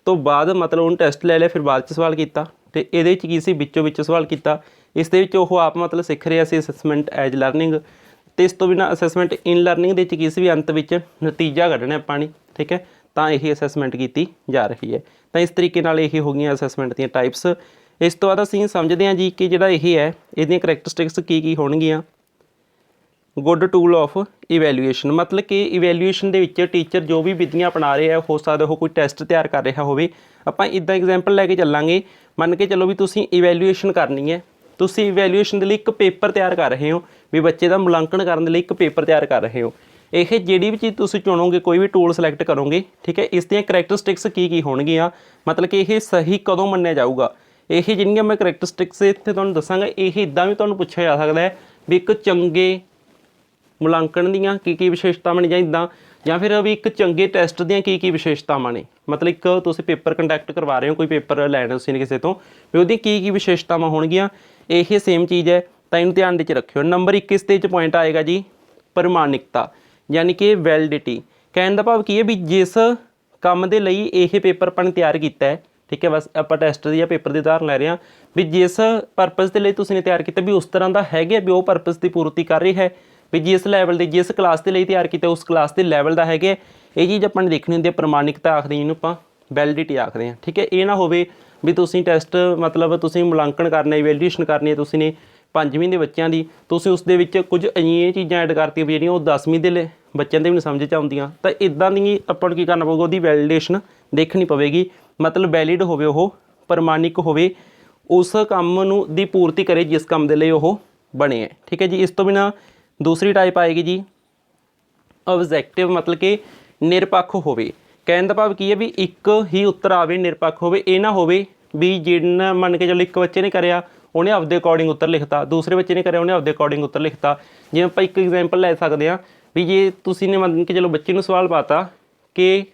ਤੋਂ ਬਾਅਦ ਮਤਲਬ ਉਹਨੂੰ ਟੈਸਟ ਲੈ ਲਿਆ, ਫਿਰ ਬਾਅਦ 'ਚ ਸਵਾਲ ਕੀਤਾ। ਅਤੇ ਇਹਦੇ ਵਿੱਚ ਕੀ ਸੀ, ਵਿੱਚੋਂ ਸਵਾਲ ਕੀਤਾ। ਇਸ ਦੇ ਵਿੱਚ ਉਹ ਆਪ ਮਤਲਬ ਸਿੱਖ ਰਿਹਾ ਸੀ ਅਸੈਸਮੈਂਟ ਐਜ ਲਰਨਿੰਗ। ਅਤੇ ਇਸ ਤੋਂ ਬਿਨਾਂ ਅਸੈਸਮੈਂਟ ਇਨ ਲਰਨਿੰਗ ਦੇ ਵਿੱਚ ਕੀ ਸੀ, ਵੀ ਅੰਤ ਵਿੱਚ ਨਤੀਜਾ ਕੱਢਣਾ ਆਪਾਂ ਨੇ, ਠੀਕ ਹੈ। ਤਾਂ ਇਹ ਅਸੈਸਮੈਂਟ ਕੀਤੀ ਜਾ ਰਹੀ ਹੈ। ਤਾਂ ਇਸ ਤਰੀਕੇ ਨਾਲ ਇਹ ਹੋ ਗਈਆਂ ਅਸੈਸਮੈਂਟ ਦੀਆਂ ਟਾਈਪਸ। ਇਸ ਤੋਂ ਬਾਅਦ ਅਸੀਂ ਸਮਝਦੇ ਹਾਂ ਜੀ ਕਿ ਜਿਹੜਾ ਇਹ ਹੈ, ਇਹਦੀਆਂ ਕਰੈਕਟਰਿਸਟਿਕਸ ਕੀ ਹੋਣਗੀਆਂ। ਗੁੱਡ ਟੂਲ ਆਫ ਇਵੈਲੂਏਸ਼ਨ, ਮਤਲਬ ਕਿ ਇਵੈਲੂਏਸ਼ਨ ਦੇ ਵਿੱਚ ਟੀਚਰ ਜੋ ਵੀ ਵਿਧੀਆਂ ਅਪਣਾ ਰਿਹਾ, ਹੋ ਸਕਦਾ ਉਹ ਕੋਈ ਟੈਸਟ ਤਿਆਰ ਕਰ ਰਿਹਾ ਹੋਵੇ। ਆਪਾਂ ਇੱਦਾਂ ਐਗਜ਼ਾਮਪਲ ਲੈ ਕੇ ਚੱਲਾਂਗੇ, ਮੰਨ ਕੇ ਚੱਲੋ ਵੀ ਤੁਸੀਂ ਇਵੈਲੂਏਸ਼ਨ ਕਰਨੀ ਹੈ, ਤੁਸੀਂ ਇਵੈਲੂਏਸ਼ਨ ਦੇ ਲਈ ਇੱਕ ਪੇਪਰ ਤਿਆਰ ਕਰ ਰਹੇ ਹੋ, ਵੀ ਬੱਚੇ ਦਾ ਮੁਲਾਂਕਣ ਕਰਨ ਦੇ ਲਈ ਇੱਕ ਪੇਪਰ ਤਿਆਰ ਕਰ ਰਹੇ ਹੋ। ਇਹ ਜਿਹੜੀ ਵੀ ਚੀਜ਼ ਤੁਸੀਂ ਚੁਣੋਗੇ, ਕੋਈ ਵੀ ਟੂਲ ਸਿਲੈਕਟ ਕਰੋਗੇ, ਠੀਕ ਹੈ, ਇਸ ਦੀਆਂ ਕਰੈਕਟਰਿਸਟਿਕਸ ਕੀ ਹੋਣਗੀਆਂ, ਮਤਲਬ ਕਿ ਇਹ ਸਹੀ ਕਦੋਂ ਮੰਨਿਆ ਜਾਊਗਾ। ਇਹ ਜਿਹੜੀਆਂ ਮੈਂ ਕਰੈਕਟਰਿਸਟਿਕਸ ਇੱਥੇ ਤੁਹਾਨੂੰ ਦੱਸਾਂਗਾ, ਇਹ ਇੱਦਾਂ ਵੀ ਤੁਹਾਨੂੰ ਪੁੱਛਿਆ ਜਾ ਸਕਦਾ ਹੈ ਵੀ ਇੱਕ ਚੰਗੇ ਮੁਲਾਂਕਣ ਦੀਆਂ ਕੀ ਵਿਸ਼ੇਸ਼ਤਾਵਾਂ ਨੇ, ਜਾਂ ਇੱਦਾਂ, ਜਾਂ ਫਿਰ ਵੀ ਇੱਕ ਚੰਗੇ ਟੈਸਟ ਦੀਆਂ ਕੀ ਵਿਸ਼ੇਸ਼ਤਾਵਾਂ ਨੇ। ਮਤਲਬ ਇੱਕ ਤੁਸੀਂ ਪੇਪਰ ਕੰਡਕਟ ਕਰਵਾ ਰਹੇ ਹੋ, ਕੋਈ ਪੇਪਰ ਲੈਣਾ ਤੁਸੀਂ ਨੇ ਕਿਸੇ ਤੋਂ, ਵੀ ਉਹਦੀ ਕੀ ਵਿਸ਼ੇਸ਼ਤਾਵਾਂ ਹੋਣਗੀਆਂ। ਇਹ ਸੇਮ ਚੀਜ਼ ਹੈ, ਤਾਂ ਇਹਨੂੰ ਧਿਆਨ ਦੇ 'ਚ ਰੱਖਿਓ। ਨੰਬਰ 21 ਦੇ 'ਚ ਪੁਆਇੰਟ ਆਏਗਾ ਜੀ ਪ੍ਰਮਾਣਿਕਤਾ, ਯਾਨੀ ਕਿ ਵੈਲਿਡਿਟੀ। ਕਹਿਣ ਦਾ ਭਾਵ ਕੀ ਹੈ, ਵੀ ਜਿਸ ਕੰਮ ਦੇ ਲਈ ਇਹ ਪੇਪਰ ਆਪਾਂ ਨੇ ਤਿਆਰ ਕੀਤਾ ਹੈ, ਠੀਕ ਹੈ, ਬਸ ਆਪਾਂ ਟੈਸਟ ਦੀ ਜਾਂ ਪੇਪਰ ਦੀ ਉਦਾਹਰਨ ਲੈ ਰਹੇ ਹਾਂ, ਵੀ ਜਿਸ ਪਰਪਸ ਦੇ ਲਈ ਤੁਸੀਂ ਨੇ ਤਿਆਰ ਕੀਤਾ, ਵੀ ਉਸ ਤਰ੍ਹਾਂ ਦਾ ਹੈਗਾ, ਵੀ ਉਹ ਪਰਪਸ ਦੀ ਪੂਰਤੀ ਕਰ ਰਹੀ ਹੈ, ਵੀ ਜਿਸ ਲੈਵਲ ਦੇ, ਜਿਸ ਕਲਾਸ ਦੇ ਲਈ ਤਿਆਰ ਕੀਤਾ, ਉਸ ਕਲਾਸ ਦੇ ਲੈਵਲ ਦਾ ਹੈਗਾ। ਇਹ ਚੀਜ਼ ਆਪਾਂ ਨੇ ਦੇਖਣੀ ਹੁੰਦੀ ਹੈ। ਪ੍ਰਮਾਣਿਕਤਾ ਆਖਦੇ ਜਿਹਨੂੰ ਆਪਾਂ ਵੈਲਿਡਿਟੀ ਆਖਦੇ ਹਾਂ, ਠੀਕ ਹੈ। ਇਹ ਨਾ ਹੋਵੇ ਵੀ ਤੁਸੀਂ ਟੈਸਟ ਮਤਲਬ ਤੁਸੀਂ ਮੁਲਾਂਕਣ ਕਰਨਾ, ਇਵੈਲੂਏਸ਼ਨ ਕਰਨੀ ਹੈ ਤੁਸੀਂ ਨੇ 5ਵੀਂ ਦੇ ਬੱਚਿਆਂ ਦੀ, ਤੁਸੀਂ ਉਸ ਦੇ ਵਿੱਚ ਕੁਝ ਅਜਿਹੀਆਂ ਚੀਜ਼ਾਂ ਐਡ ਕਰਤੀਆਂ ਵੀ ਜਿਹੜੀਆਂ ਉਹ 10ਵੀਂ ਦੇ ਬੱਚਿਆਂ ਦੇ ਵੀ ਨਹੀਂ ਸਮਝ 'ਚ ਆਉਂਦੀਆਂ। ਤਾਂ ਇੱਦਾਂ ਦੀ ਆਪਾਂ ਨੂੰ ਕੀ ਕਰਨਾ ਪਊਗਾ, ਉਹਦੀ ਵੈਲੀਡੇਸ਼ਨ ਦੇਖਣੀ ਪਵੇਗੀ, ਮਤਲਬ ਵੈਲਿਡ ਹੋਵੇ, ਉਹ ਪ੍ਰਮਾਣਿਕ ਹੋਵੇ, ਉਸ ਕੰਮ ਨੂੰ ਦੀ ਪੂਰਤੀ ਕਰੇ ਜਿਸ ਕੰਮ ਦੇ ਲਈ ਉਹ ਬਣੇ ਹੈ, ਠੀਕ ਹੈ ਜੀ। ਇਸ ਤੋਂ ਬਿਨਾਂ ਦੂਸਰੀ ਟਾਈਪ ਆਏਗੀ ਜੀ ਆਬਜੈਕਟਿਵ, ਮਤਲਬ ਕਿ ਨਿਰਪੱਖ ਹੋਵੇ। ਕਹਿਣ ਦਾ ਭਾਵ ਕੀ ਹੈ, ਵੀ ਇੱਕ ਹੀ ਉੱਤਰ ਆਵੇ, ਨਿਰਪੱਖ ਹੋਵੇ। ਇਹ ਨਾ ਹੋਵੇ ਵੀ ਜਿਹਨਾਂ ਮੰਨ ਕੇ ਚਲੋ ਇੱਕ ਬੱਚੇ ਨੇ ਕਰਿਆ, ਉਹਨੇ ਆਪਦੇ ਅਕੋਰਡਿੰਗ ਉੱਤਰ ਲਿਖਤਾ, ਦੂਸਰੇ ਬੱਚੇ ਨੇ ਕਰਿਆ, ਉਹਨੇ ਆਪਦੇ ਅਕੋਰਡਿੰਗ ਉੱਤਰ ਲਿਖਤਾ। ਜਿਵੇਂ ਆਪਾਂ ਇੱਕ ਐਗਜ਼ਾਮਪਲ ਲੈ ਸਕਦੇ ਹਾਂ, ਵੀ ਜੇ ਤੁਸੀਂ ਨੇ ਮੰਨ ਕੇ ਚਲੋ ਬੱਚੇ ਨੂੰ ਸਵਾਲ ਪਾਤਾ ਕਿ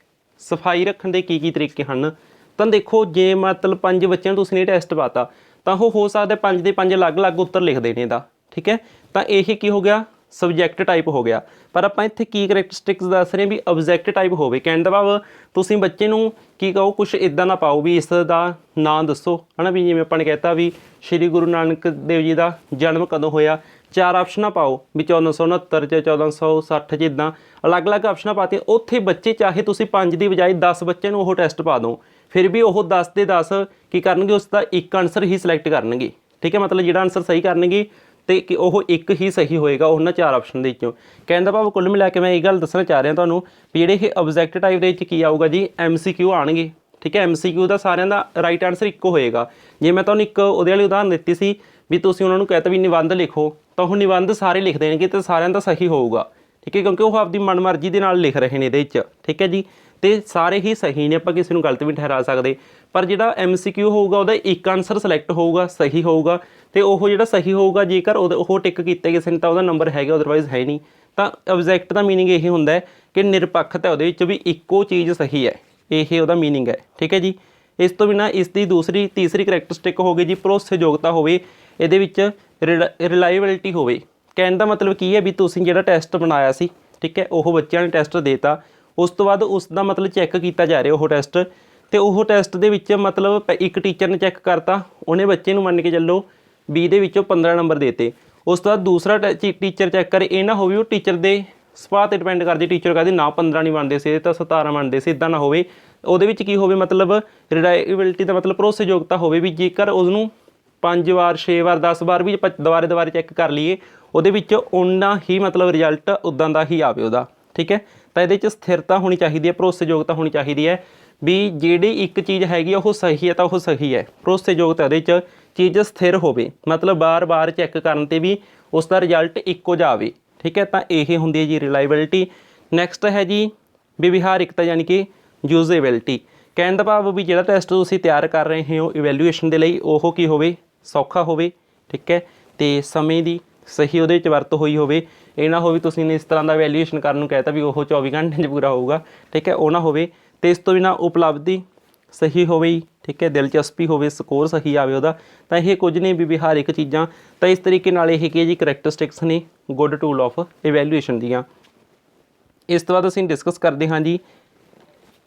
ਸਫਾਈ ਰੱਖਣ ਦੇ ਕੀ ਤਰੀਕੇ ਹਨ, ਤਾਂ ਦੇਖੋ ਜੇ ਮਤਲਬ 5 ਬੱਚਿਆਂ ਨੂੰ ਤੁਸੀਂ ਨੇ ਟੈਸਟ ਪਾਤਾ, ਤਾਂ ਉਹ ਹੋ ਸਕਦਾ 5 ਦੇ 5 ਅਲੱਗ-ਅਲੱਗ ਉੱਤਰ ਲਿਖਦੇ ਨੇ ਇਹਦਾ, ਠੀਕ ਹੈ। ਤਾਂ ਇਹ ਕੀ ਹੋ ਗਿਆ, ਸਬਜੈਕਟ ਟਾਈਪ ਹੋ ਗਿਆ। ਪਰ ਆਪਾਂ ਇੱਥੇ ਕੀ ਕਰੈਕਟਰਿਸਟਿਕਸ ਦੱਸ ਰਹੇ ਵੀ ਆਬਜੈਕਟ ਟਾਈਪ ਹੋਵੇ। ਕਹਿਣ ਦਾ ਭਾਵ ਤੁਸੀਂ ਬੱਚੇ ਨੂੰ ਕੀ ਕਹੋ, ਕੁਛ ਇੱਦਾਂ ਨਾ ਪਾਓ ਵੀ ਇਸ ਦਾ ਨਾਂ ਦੱਸੋ, ਹੈ ਨਾ, ਵੀ ਜਿਵੇਂ ਆਪਾਂ ਨੇ ਕਹਿਤਾ ਵੀ ਸ਼੍ਰੀ ਗੁਰੂ ਨਾਨਕ ਦੇਵ ਜੀ ਦਾ ਜਨਮ ਕਦੋਂ ਹੋਇਆ, 4 ਆਪਸ਼ਨਾਂ ਪਾਓ ਵੀ 1469 'ਚ, 1460 'ਚ, ਇੱਦਾਂ ਅਲੱਗ-ਅਲੱਗ ਆਪਸ਼ਨਾਂ ਪਾਤੀਆਂ। ਉੱਥੇ ਬੱਚੇ ਚਾਹੇ ਤੁਸੀਂ 5 ਦੀ ਬਜਾਏ 10 ਬੱਚਿਆਂ ਨੂੰ ਉਹ ਟੈਸਟ ਪਾ ਦਿਓ, ਫਿਰ ਵੀ ਉਹ 10 ਦੇ 10 ਕੀ ਕਰਨਗੇ, ਉਸ ਦਾ ਇੱਕ ਆਨਸਰ ਹੀ ਸਿਲੈਕਟ ਕਰਨਗੇ, ਠੀਕ ਹੈ। ਮਤਲਬ ਜਿਹੜਾ ਆਨਸਰ ਸਹੀ ਕਰਨਗੇ ਅਤੇ ਕਿ ਉਹ ਇੱਕ ਹੀ ਸਹੀ ਹੋਏਗਾ ਉਹਨਾਂ 4 ਆਪਸ਼ਨ ਦੇ ਵਿੱਚੋਂ। ਕਹਿਣ ਦਾ ਭਾਵ ਕੁੱਲ ਮਿਲਾ ਕੇ ਮੈਂ ਇਹ ਗੱਲ ਦੱਸਣਾ ਚਾਹ ਰਿਹਾ ਤੁਹਾਨੂੰ ਵੀ ਜਿਹੜੇ ਇਹ ਆਬਜੈਕਟ ਟਾਈਪ ਦੇ ਵਿੱਚ ਕੀ ਆਊਗਾ ਜੀ, MCQ ਆਉਣਗੇ, ਠੀਕ ਹੈ। MCQ ਦਾ ਸਾਰਿਆਂ ਦਾ ਰਾਈਟ ਆਨਸਰ ਇੱਕੋ ਹੋਏਗਾ। ਜੇ ਮੈਂ ਤੁਹਾਨੂੰ ਇੱਕ ਉਹਦੇ ਵਾਲੀ ਉਦਾਹਰਨ ਦਿੱਤੀ ਸੀ ਵੀ ਤੁਸੀਂ ਉਹਨਾਂ ਨੂੰ ਕਹਤਾ ਵੀ ਨਿਬੰਧ ਲਿਖੋ ਤਾਂ ਉਹ ਨਿਬੰਧ ਸਾਰੇ ਲਿਖ ਦੇਣਗੇ ਤੇ ਸਾਰਿਆਂ ਦਾ ਸਹੀ ਹੋਊਗਾ, ਠੀਕ ਹੈ, ਕਿਉਂਕਿ ਉਹ ਆਪਦੀ ਮਨਮਰਜ਼ੀ ਦੇ ਨਾਲ ਲਿਖ ਰਹੇ ਨੇ ਇਹਦੇ ਵਿੱਚ, ਠੀਕ ਹੈ ਜੀ, ਤੇ ਸਾਰੇ ਹੀ ਸਹੀ ਨੇ, ਆਪਾਂ ਕਿਸੇ ਨੂੰ ਗਲਤ ਵੀ ਠਹਿਰਾ ਸਕਦੇ। ਪਰ ਜਿਹੜਾ MCQ ਹੋਊਗਾ ਉਹਦਾ ਇੱਕ ਆਨਸਰ ਸਿਲੈਕਟ ਹੋਊਗਾ, ਸਹੀ ਹੋਊਗਾ, ਤੇ ਉਹ ਜਿਹੜਾ ਸਹੀ ਹੋਊਗਾ ਜੇਕਰ ਉਹ ਟਿਕ ਕੀਤੇ ਕਿਸੇ ਨੇ ਤਾਂ ਉਹਦਾ ਨੰਬਰ ਹੈਗਾ, ਅਦਰਵਾਈਜ਼ ਹੈ ਨਹੀਂ। ਤਾਂ ਆਬਜੈਕਟ ਦਾ ਮੀਨਿੰਗ ਇਹ ਹੁੰਦਾ ਹੈ ਕਿ ਨਿਰਪੱਖਤਾ ਉਹਦੇ ਵਿੱਚ ਵੀ ਇੱਕੋ ਚੀਜ਼ ਸਹੀ ਹੈ, ਇਹ ਉਹਦਾ ਮੀਨਿੰਗ ਹੈ, ਠੀਕ ਹੈ ਜੀ। ਇਸ ਤੋਂ ਬਿਨਾਂ ਇਸ ਦੀ ਤੀਸਰੀ ਕਰੈਕਟਰਿਸਟਿਕ ਹੋ ਗਈ ਜੀ ਭਰੋਸੇਯੋਗਤਾ ਹੋਵੇ, ਇਹਦੇ ਵਿੱਚ ਰਿਲਾਇਬਿਲਿਟੀ ਹੋਵੇ। ਕਹਿਣ ਦਾ ਮਤਲਬ ਕੀ ਹੈ ਵੀ ਤੁਸੀਂ ਜਿਹੜਾ ਟੈਸਟ ਬਣਾਇਆ ਸੀ, ਠੀਕ ਹੈ, ਉਹ ਬੱਚਿਆਂ ਨੇ ਟੈਸਟ ਦੇਤਾ, ਉਸ ਤੋਂ ਬਾਅਦ ਉਸ ਦਾ ਮਤਲਬ ਚੈੱਕ ਕੀਤਾ ਜਾ ਰਿਹਾ ਉਹ ਟੈਸਟ, ਤੇ ਉਹ ਟੈਸਟ ਦੇ ਵਿੱਚ ਮਤਲਬ ਇੱਕ ਟੀਚਰ ਨੇ ਚੈੱਕ ਕਰਤਾ, ਉਹਨੇ ਬੱਚੇ ਨੂੰ ਮੰਨ ਕੇ ਚੱਲੋ 20 ਦੇ ਵਿੱਚੋਂ 15 ਨੰਬਰ ਦੇਤੇ। ਉਸ ਤੋਂ ਬਾਅਦ ਦੂਸਰਾ ਟੀਚਰ ਚੈੱਕ ਕਰੇ, ਇਹ ਨਾ ਹੋਵੇ ਉਹ ਟੀਚਰ ਦੇ ਸੁਭਾਅ 'ਤੇ ਡਿਪੈਂਡ ਕਰਦੀ, ਟੀਚਰ ਕਹਿੰਦੇ ਨਾ 15 ਨਹੀਂ ਬਣਦੇ ਸੀ, ਇਹ ਤਾਂ 17 ਬਣਦੇ ਸੀ, ਇੱਦਾਂ ਨਾ ਹੋਵੇ। ਉਹਦੇ ਵਿੱਚ ਕੀ ਹੋਵੇ ਮਤਲਬ ਰਿਲਾਇਬਿਲਿਟੀ ਦਾ ਮਤਲਬ ਭਰੋਸੇਯੋਗਤਾ ਹੋਵੇ ਵੀ ਜੇਕਰ ਉਹਨੂੰ 5 ਵਾਰ 6 ਵਾਰ 10 ਵਾਰ ਵੀ ਦੁਬਾਰੇ ਚੈੱਕ ਕਰ ਲਈਏ, ਉਹਦੇ ਵਿੱਚ ਓਨਾ ਹੀ ਮਤਲਬ ਰਿਜ਼ਲਟ ਉੱਦਾਂ ਦਾ ਹੀ ਆਵੇ ਉਹਦਾ, ਠੀਕ ਹੈ। ਤਾਂ ਇਹਦੇ 'ਚ ਸਥਿਰਤਾ ਹੋਣੀ ਚਾਹੀਦੀ ਹੈ, ਭਰੋਸੇਯੋਗਤਾ ਹੋਣੀ ਚਾਹੀਦੀ ਹੈ ਵੀ ਜਿਹੜੀ ਇੱਕ ਚੀਜ਼ ਹੈਗੀ ਉਹ ਸਹੀ ਹੈ ਤਾਂ ਉਹ ਸਹੀ ਹੈ। ਭਰੋਸੇਯੋਗਤਾ ਇਹਦੇ 'ਚ ਚੀਜ਼ ਸਥਿਰ ਹੋਵੇ, ਮਤਲਬ ਬਾਰ-ਬਾਰ ਚੈੱਕ ਕਰਨ 'ਤੇ ਵੀ ਉਸ ਦਾ ਰਿਜ਼ਲਟ ਇੱਕੋ ਜਿਹਾ ਆਵੇ, ਠੀਕ ਹੈ। ਤਾਂ ਇਹ ਹੁੰਦੀ ਹੈ ਜੀ ਰਿਲਾਇਬਿਲਿਟੀ। ਨੈਕਸਟ ਹੈ ਜੀ ਵਿਵਹਾਰਿਕਤਾ, ਯਾਨੀ ਕਿ ਯੂਜ਼ੇਬਿਲਿਟੀ। ਕਹਿਣ ਦਾ ਭਾਵ ਵੀ ਜਿਹੜਾ ਟੈਸਟ ਤੁਸੀਂ ਤਿਆਰ ਕਰ ਰਹੇ ਹੋ ਇਵੈਲੂਏਸ਼ਨ ਦੇ ਲਈ, ਉਹ ਕੀ ਹੋਵੇ, ਸੌਖਾ ਹੋਵੇ, ਠੀਕ ਹੈ, ਅਤੇ ਸਮੇਂ ਦੀ ਸਹੀ ਉਹਦੇ 'ਚ ਵਰਤੋਂ ਹੋਈ ਹੋਵੇ। ਇਹ ਨਾ ਹੋਵੇ ਤੁਸੀਂ ਨੇ ਇਸ ਤਰ੍ਹਾਂ ਦਾ ਇਵੈਲੂਏਸ਼ਨ ਕਰਨ ਨੂੰ ਕਹਿਤਾ ਵੀ ਉਹ 24 ਘੰਟੇ 'ਚ ਪੂਰਾ ਹੋਊਗਾ, ਠੀਕ ਹੈ, ਉਹ ਨਾ ਹੋਵੇ। ਅਤੇ ਇਸ ਤੋਂ ਬਿਨਾਂ ਉਪਲਬਧੀ ਸਹੀ ਹੋਵੇ, ਠੀਕ ਹੈ, ਦਿਲਚਸਪੀ ਹੋਵੇ, ਸਕੋਰ ਸਹੀ ਆਵੇ ਉਹਦਾ। ਤਾਂ ਇਹ ਕੁਝ ਨੇ ਵਿਵਹਾਰਿਕ ਚੀਜ਼ਾਂ। ਤਾਂ ਇਸ ਤਰੀਕੇ ਨਾਲ ਇਹ ਕੀ ਹੈ ਜੀ ਕਰੈਕਟਰਿਸਟਿਕਸ ਨੇ ਗੁੱਡ ਟੂਲ ਆਫ ਇਵੈਲੂਏਸ਼ਨ ਦੀਆਂ। ਇਸ ਤੋਂ ਬਾਅਦ ਅਸੀਂ ਡਿਸਕਸ ਕਰਦੇ ਹਾਂ ਜੀ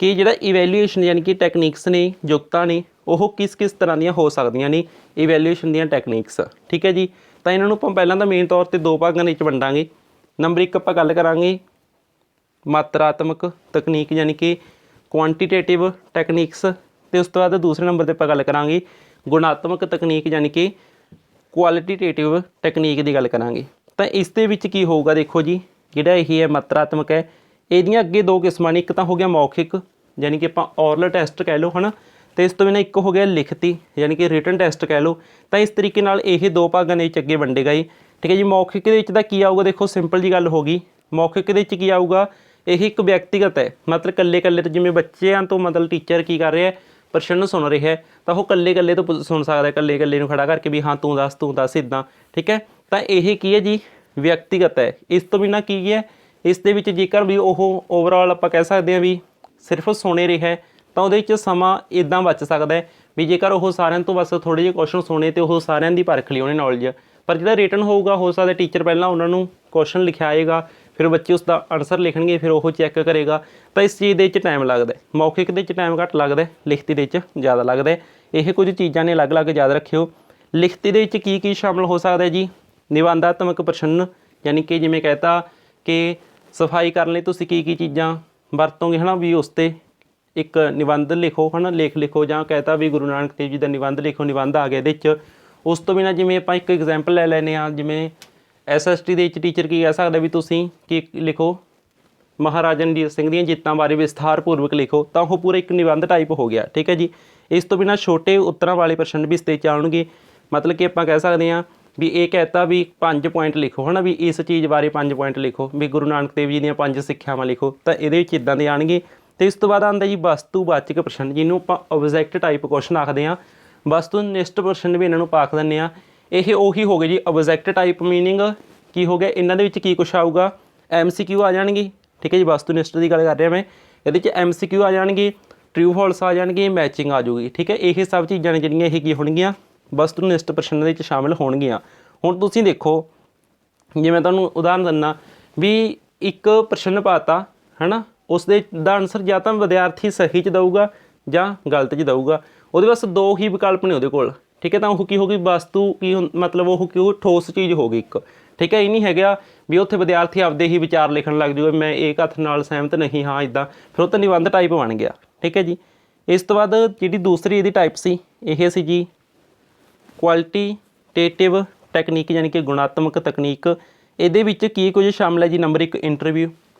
ਕਿ ਜਿਹੜਾ ਇਵੈਲੂਏਸ਼ਨ ਯਾਨੀ ਕਿ ਟੈਕਨੀਕਸ ਨੇ, ਯੁਕਤਾਂ ਨੇ, ਉਹ ਕਿਸ ਕਿਸ ਤਰ੍ਹਾਂ ਦੀਆਂ ਹੋ ਸਕਦੀਆਂ ਨੇ ਇਵੈਲੂਏਸ਼ਨ ਦੀਆਂ ਟੈਕਨੀਕਸ, ਠੀਕ ਹੈ ਜੀ। ਤਾਂ ਇਹਨਾਂ ਨੂੰ ਆਪਾਂ ਪਹਿਲਾਂ ਤਾਂ ਮੇਨ ਤੌਰ 'ਤੇ 2 ਭਾਗਾਂ ਦੇ ਵਿੱਚ ਵੰਡਾਂਗੇ। ਨੰਬਰ 1 ਆਪਾਂ ਗੱਲ ਕਰਾਂਗੇ ਮਾਤਰਾਤਮਕ ਤਕਨੀਕ ਯਾਨੀ ਕਿ ਕੁਆਂਟੀਟੇਟਿਵ ਟੈਕਨੀਕਸ, ਅਤੇ ਉਸ ਤੋਂ ਬਾਅਦ ਦੂਸਰੇ ਨੰਬਰ 'ਤੇ ਆਪਾਂ ਗੱਲ ਕਰਾਂਗੇ ਗੁਣਾਤਮਕ ਤਕਨੀਕ ਯਾਨੀ ਕਿ ਕੁਆਲਿਟੀਟੇਟਿਵ ਟੈਕਨੀਕ ਦੀ ਗੱਲ ਕਰਾਂਗੇ। ਤਾਂ ਇਸ ਦੇ ਵਿੱਚ ਕੀ ਹੋਊਗਾ, ਦੇਖੋ ਜੀ, ਜਿਹੜਾ ਇਹ ਹੈ ਮਾਤਰਾਤਮਕ ਹੈ, ਇਹਦੀਆਂ ਅੱਗੇ 2 ਕਿਸਮਾਂ ਨੇ। ਇੱਕ ਤਾਂ ਹੋ ਗਿਆ ਮੌਖਿਕ ਯਾਨੀ ਕਿ ਆਪਾਂ ਔਰਲ ਟੈਸਟ ਕਹਿ ਲਓ, ਹੈ ਨਾ, ਅਤੇ ਇਸ ਤੋਂ ਬਿਨਾਂ ਇੱਕ ਹੋ ਗਿਆ ਲਿਖਤੀ ਯਾਨੀ ਕਿ ਰਿਟਨ ਟੈਸਟ ਕਹਿ ਲਓ। ਤਾਂ ਇਸ ਤਰੀਕੇ ਨਾਲ ਇਹ 2 ਭਾਗਾਂ ਦੇ ਵਿੱਚ ਅੱਗੇ ਵੰਡੇ ਗਏ, ਠੀਕ ਹੈ ਜੀ। ਮੌਖਿਕ ਦੇ ਵਿੱਚ ਤਾਂ ਕੀ ਆਊਗਾ, ਦੇਖੋ ਸਿੰਪਲ ਜੀ ਗੱਲ ਹੋ ਗਈ। ਮੌਖਿਕ ਦੇ ਵਿੱਚ ਕੀ ਆਊਗਾ, ਇਹ ਇੱਕ ਵਿਅਕਤੀਗਤ ਹੈ, ਮਤਲਬ ਇਕੱਲੇ ਤੋਂ, ਜਿਵੇਂ ਬੱਚਿਆਂ ਤੋਂ ਮਤਲਬ ਟੀਚਰ ਕੀ ਕਰ ਰਿਹਾ, ਪ੍ਰਸ਼ਨ ਸੁਣ ਰਿਹਾ ਹੈ, ਤਾਂ ਉਹ ਇਕੱਲੇ ਤੋਂ ਸੁਣ ਸਕਦਾ, ਇਕੱਲੇ ਨੂੰ ਖੜਾ ਕਰਕੇ ਵੀ ਹਾਂ ਤੂੰ ਦੱਸ ਇੱਦਾਂ, ਠੀਕ ਹੈ। ਤਾਂ ਇਹ ਕੀ ਹੈ ਜੀ, ਵਿਅਕਤੀਗਤ ਹੈ। ਇਸ ਤੋਂ ਬਿਨਾਂ ਕੀ ਹੈ, ਇਸ ਦੇ ਵਿੱਚ ਜੇਕਰ ਵੀ ਉਹ ਓਵਰਆਲ ਆਪਾਂ ਕਹਿ ਸਕਦੇ ਹਾਂ ਵੀ ਸਿਰਫ ਸੁਣੇ ਰਿਹਾ ਤਾਂ ਉਹਦੇ ਵਿੱਚ ਸਮਾਂ ਇੱਦਾਂ ਬਚ ਸਕਦਾ ਹੈ ਵੀ ਜੇਕਰ ਉਹ ਸਾਰਿਆਂ ਤੋਂ ਬਸ ਥੋੜ੍ਹੇ ਜਿਹੇ ਕੁਐਸਚਨ ਸੁਣੇ ਅਤੇ ਉਹ ਸਾਰਿਆਂ ਦੀ ਪਰਖ ਲਈ ਉਹਨੇ ਨੌਲੇਜ। ਪਰ ਜਿਹੜਾ ਰਿਟਨ ਹੋਊਗਾ, ਹੋ ਸਕਦਾ ਟੀਚਰ ਪਹਿਲਾਂ ਉਹਨਾਂ ਨੂੰ ਕੁਐਸਚਨ ਲਿਖਾਏਗਾ, ਫਿਰ ਬੱਚੇ ਉਸ ਦਾ ਆਨਸਰ ਲਿਖਣਗੇ, ਫਿਰ ਉਹ ਚੈੱਕ ਕਰੇਗਾ। ਤਾਂ ਇਸ ਚੀਜ਼ ਦੇ ਵਿੱਚ ਟਾਈਮ ਲੱਗਦਾ। ਮੌਖਿਕ ਦੇ ਵਿੱਚ ਟਾਈਮ ਘੱਟ ਲੱਗਦਾ, ਲਿਖਤੀ ਦੇ ਵਿੱਚ ਜ਼ਿਆਦਾ ਲੱਗਦਾ। ਇਹ ਕੁਝ ਚੀਜ਼ਾਂ ਨੇ ਅਲੱਗ-ਅਲੱਗ ਯਾਦ ਰੱਖਿਓ। ਲਿਖਤੀ ਦੇ ਵਿੱਚ ਕੀ ਸ਼ਾਮਲ ਹੋ ਸਕਦਾ ਜੀ, ਨਿਬੰਧਾਤਮਕ ਪ੍ਰਸ਼ਨ ਯਾਨੀ ਕਿ ਜਿਵੇਂ ਕਹਿਤਾ ਕਿ ਸਫਾਈ ਕਰਨ ਲਈ ਤੁਸੀਂ ਕੀ ਚੀਜ਼ਾਂ ਵਰਤੋਂਗੇ, ਹੈ ਨਾ, ਵੀ ਉਸ 'ਤੇ ਇੱਕ ਨਿਬੰਧ ਲਿਖੋ, ਹੈ ਨਾ, ਲੇਖ ਲਿਖੋ, ਜਾਂ ਕਹਿਤਾ ਵੀ ਗੁਰੂ ਨਾਨਕ ਦੇਵ ਜੀ ਦਾ ਨਿਬੰਧ ਲਿਖੋ, ਨਿਬੰਧ ਆ ਗਿਆ ਇਹਦੇ 'ਚ। ਉਸ ਤੋਂ ਬਿਨਾਂ ਜਿਵੇਂ ਆਪਾਂ ਇੱਕ ਐਗਜ਼ਾਮਪਲ ਲੈ ਲੈਂਦੇ ਹਾਂ, ਜਿਵੇਂ SST ਦੇ ਵਿੱਚ ਟੀਚਰ ਕੀ ਕਹਿ ਸਕਦਾ ਵੀ ਤੁਸੀਂ ਕੀ ਲਿਖੋ, ਮਹਾਰਾਜਾ ਰਣਜੀਤ ਸਿੰਘ ਦੀਆਂ ਜਿੱਤਾਂ ਬਾਰੇ ਵਿਸਥਾਰਪੂਰਵਕ ਲਿਖੋ, ਤਾਂ ਉਹ ਪੂਰਾ ਇੱਕ ਨਿਬੰਧ ਟਾਈਪ ਹੋ ਗਿਆ, ਠੀਕ ਹੈ ਜੀ। ਇਸ ਤੋਂ ਬਿਨਾਂ ਛੋਟੇ ਉੱਤਰਾਂ ਵਾਲੇ ਪ੍ਰਸ਼ਨ ਵੀ ਇਸ 'ਤੇ ਆਉਣਗੇ, ਮਤਲਬ ਕਿ ਆਪਾਂ ਕਹਿ ਸਕਦੇ ਹਾਂ ਵੀ ਇਹ ਕਹਿਤਾ ਵੀ 5 ਪੁਆਇੰਟ ਲਿਖੋ, ਹੈ ਨਾ, ਵੀ ਇਸ ਚੀਜ਼ ਬਾਰੇ 5 ਪੁਆਇੰਟ ਲਿਖੋ, ਵੀ ਗੁਰੂ ਨਾਨਕ ਦੇਵ ਜੀ ਦੀਆਂ 5 ਸਿੱਖਿਆਵਾਂ ਲਿਖੋ। ਤਾਂ ਇਹਦੇ ਵਿੱਚ ਇੱਦਾਂ ਦੇ ਆਉਣਗੇ। ਅਤੇ ਇਸ ਤੋਂ ਬਾਅਦ ਆਉਂਦਾ ਜੀ ਵਸਤੂਵਾਚਕ ਪ੍ਰਸ਼ਨ, ਜਿਹਨੂੰ ਆਪਾਂ ਓਬਜੈਕਟ ਟਾਈਪ ਕੁਐਸਚਨ ਆਖਦੇ ਹਾਂ। ਵਸਤੂਨਿਸ਼ਟ ਪ੍ਰਸ਼ਨ ਵੀ ਇਹਨਾਂ ਨੂੰ ਆਖ ਦਿੰਦੇ ਹਾਂ। ਇਹ ਉਹੀ ਹੋ ਗਏ ਜੀ ਓਬਜੈਕਟ ਟਾਈਪ। ਮੀਨਿੰਗ ਕੀ ਹੋ ਗਿਆ, ਇਹਨਾਂ ਦੇ ਵਿੱਚ ਕੀ ਕੁਛ ਆਊਗਾ, MCQ ਆ ਜਾਣਗੇ, ਠੀਕ ਹੈ ਜੀ। ਵਸਤੂਨਿਸ਼ਟ ਦੀ ਗੱਲ ਕਰ ਰਿਹਾ ਮੈਂ, ਇਹਦੇ 'ਚ MCQ ਆ ਜਾਣਗੇ, ਟਰੂ ਫਾਲਸ ਆ ਜਾਣਗੇ, ਮੈਚਿੰਗ ਆ ਜਾਊਗੀ, ਠੀਕ ਹੈ। ਇਹ ਸਭ ਚੀਜ਼ਾਂ ਨੇ ਜਿਹੜੀਆਂ ਇਹ ਕੀ ਹੋਣਗੀਆਂ, ਵਸਤੂਨਿਸ਼ਟ ਪ੍ਰਸ਼ਨ ਦੇ ਵਿੱਚ ਸ਼ਾਮਿਲ ਹੋਣਗੀਆਂ। ਹੁਣ ਤੁਸੀਂ ਦੇਖੋ, ਜਿਵੇਂ ਤੁਹਾਨੂੰ ਉਦਾਹਰਨ ਦਿੰਦਾ ਵੀ ਇੱਕ ਪ੍ਰਸ਼ਨ ਪਾਤਾ, ਹੈ ਨਾ, ਉਸ ਦੇ ਦਾ ਆਨਸਰ ਜਾਂ ਤਾਂ ਵਿਦਿਆਰਥੀ ਸਹੀ 'ਚ ਦਊਗਾ ਜਾਂ ਗਲਤ 'ਚ ਦਊਗਾ। ਉਹਦੇ ਬਸ 2 ਹੀ ਵਿਕਲਪ ਨੇ ਉਹਦੇ ਕੋਲ, ਠੀਕ ਹੈ। ਤਾਂ ਉਹ ਕੀ ਹੋ ਗਈ, ਵਸਤੂ ਕੀ ਮਤਲਬ ਉਹ ਕਿਉਂ ਠੋਸ ਚੀਜ਼ ਹੋ ਗਈ ਇੱਕ, ਠੀਕ ਹੈ। ਇਹ ਨਹੀਂ ਹੈਗਾ ਵੀ ਉੱਥੇ ਵਿਦਿਆਰਥੀ ਆਪਦੇ ਹੀ ਵਿਚਾਰ ਲਿਖਣ ਲੱਗ ਜੂਗਾ, ਮੈਂ ਇਹ ਹੱਥ ਨਾਲ ਸਹਿਮਤ ਨਹੀਂ ਹਾਂ ਇੱਦਾਂ, ਫਿਰ ਉਹ ਤਾਂ ਨਿਬੰਧ ਟਾਈਪ ਬਣ ਗਿਆ, ਠੀਕ ਹੈ ਜੀ। ਇਸ ਤੋਂ ਬਾਅਦ ਜਿਹੜੀ ਦੂਸਰੀ ਇਹਦੀ ਟਾਈਪ ਸੀ, ਇਹ ਸੀ ਜੀ ਕੁਆਲਿਟੀਟੇਟਿਵ ਟੈਕਨੀਕ ਯਾਨੀ ਕਿ ਗੁਣਾਤਮਕ ਤਕਨੀਕ। ਇਹਦੇ ਵਿੱਚ ਕੀ ਕੁਝ ਸ਼ਾਮਲ ਹੈ ਜੀ। ਨੰਬਰ 1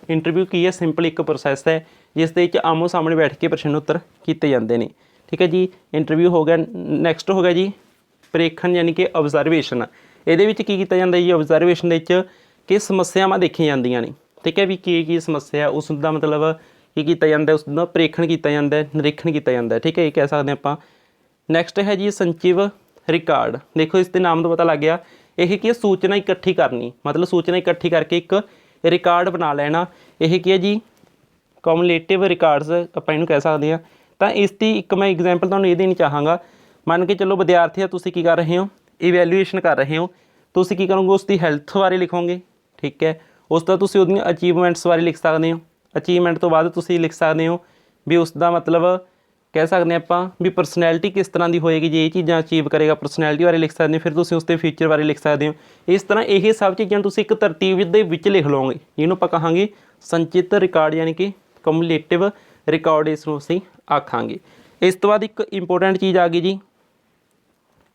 ਇੰਟਰਵਿਊ ਕੀ ਹੈ, ਸਿੰਪਲ ਇੱਕ ਪ੍ਰੋਸੈਸ ਹੈ ਜਿਸ ਦੇ ਵਿੱਚ ਆਮੋ ਸਾਹਮਣੇ ਬੈਠ ਕੇ ਪ੍ਰਸ਼ਨ ਉੱਤਰ ਕੀਤੇ ਜਾਂਦੇ ਨੇ, ਠੀਕ ਹੈ ਜੀ। ਇੰਟਰਵਿਊ ਹੋ ਗਿਆ। ਨੈਕਸਟ ਹੋ ਗਿਆ ਜੀ प्रेखण यानी कि ऑब्जरवेशन ਇਹਦੇ ਵਿੱਚ ਕੀ ਕੀਤਾ ਜਾਂਦਾ ਜੀ ऑब्जरवेशन ਦੇ ਵਿੱਚ ਕਿ ਸਮੱਸਿਆਵਾਂ ਦੇਖੀਆਂ ਜਾਂਦੀਆਂ ਨੇ ਠੀਕ ਹੈ ਵੀ ਕੀ ਸਮੱਸਿਆ ਉਸ ਦਾ ਮਤਲਬ ਕੀ ਕੀਤਾ ਜਾਂਦਾ ਉਸ ਦਾ ਪ੍ਰੇਖਣ ਕੀਤਾ ਜਾਂਦਾ ਨਿਰੀਖਣ ਕੀਤਾ ਜਾਂਦਾ ਠੀਕ ਹੈ ਇਹ ਕਹਿ ਸਕਦੇ ਆਪਾਂ। ਨੈਕਸਟ ਹੈ ਜੀ ਸੰਚਿਵ ਰਿਕਾਰਡ। ਦੇਖੋ ਇਸ ਦੇ ਨਾਮ ਤੋਂ ਪਤਾ ਲੱਗ ਗਿਆ ਇਹ ਕੀ ਹੈ ਸੂਚਨਾ ਇਕੱਠੀ ਕਰਨੀ ਮਤਲਬ ਸੂਚਨਾ ਇਕੱਠੀ ਕਰਕੇ ਇੱਕ ਰਿਕਾਰਡ ਬਣਾ ਲੈਣਾ ਇਹ ਕੀ ਹੈ ਜੀ ਕਮੂਲੇਟਿਵ ਰਿਕਾਰਡਸ ਆਪਾਂ ਇਹਨੂੰ ਕਹਿ ਸਕਦੇ ਹਾਂ। ਤਾਂ ਇਸ ਦੀ ਇੱਕ ਮੈਂ ਐਗਜ਼ਾਮਪਲ ਤੁਹਾਨੂੰ ਇਹ ਦੇਣੀ ਚਾਹਾਂਗਾ ਮੰਨ ਕੇ ਚੱਲੋ ਵਿਦਿਆਰਥੀ ਆ ਤੁਸੀਂ ਕੀ ਕਰ ਰਹੇ ਹੋ ਇਵੈਲੂਏਸ਼ਨ ਕਰ ਰਹੇ ਹੋ ਤੁਸੀਂ ਕੀ ਕਰੋਗੇ ਉਸ ਦੀ ਹੈਲਥ ਬਾਰੇ ਲਿਖੋਗੇ ਠੀਕ ਹੈ ਉਸ ਦਾ ਤੁਸੀਂ ਉਹਦੀਆਂ ਅਚੀਵਮੈਂਟਸ ਬਾਰੇ ਲਿਖ ਸਕਦੇ ਹੋ ਅਚੀਵਮੈਂਟ ਤੋਂ ਬਾਅਦ ਤੁਸੀਂ ਲਿਖ ਸਕਦੇ ਹੋ ਵੀ ਉਸ ਦਾ ਮਤਲਬ ਕਹਿ ਸਕਦੇ ਆਪਾਂ ਵੀ ਪਰਸਨੈਲਿਟੀ ਕਿਸ ਤਰ੍ਹਾਂ ਦੀ ਹੋਏਗੀ ਜੇ ਇਹ ਚੀਜ਼ਾਂ ਅਚੀਵ ਕਰੇਗਾ ਪਰਸਨੈਲਿਟੀ ਬਾਰੇ ਲਿਖ ਸਕਦੇ ਹੋ ਫਿਰ ਤੁਸੀਂ ਉਸ ਦੇ ਫਿਊਚਰ ਬਾਰੇ ਲਿਖ ਸਕਦੇ ਹੋ। ਇਸ ਤਰ੍ਹਾਂ ਇਹ ਸਭ ਚੀਜ਼ਾਂ ਤੁਸੀਂ ਇੱਕ ਤਰਤੀਬ ਦੇ ਵਿੱਚ ਲਿਖ ਲਓਗੇ ਇਹਨੂੰ ਆਪਾਂ ਕਹਾਂਗੇ ਸੰਚਿਤ ਰਿਕਾਰਡ ਯਾਨੀ ਕਿ ਕਮੂਲੇਟਿਵ ਰਿਕਾਰਡ ਇਸ ਨੂੰ ਅਸੀਂ ਆਖਾਂਗੇ। ਇਸ ਤੋਂ ਬਾਅਦ ਇੱਕ ਇੰਪੋਰਟੈਂਟ ਚੀਜ਼ ਆ ਗਈ ਜੀ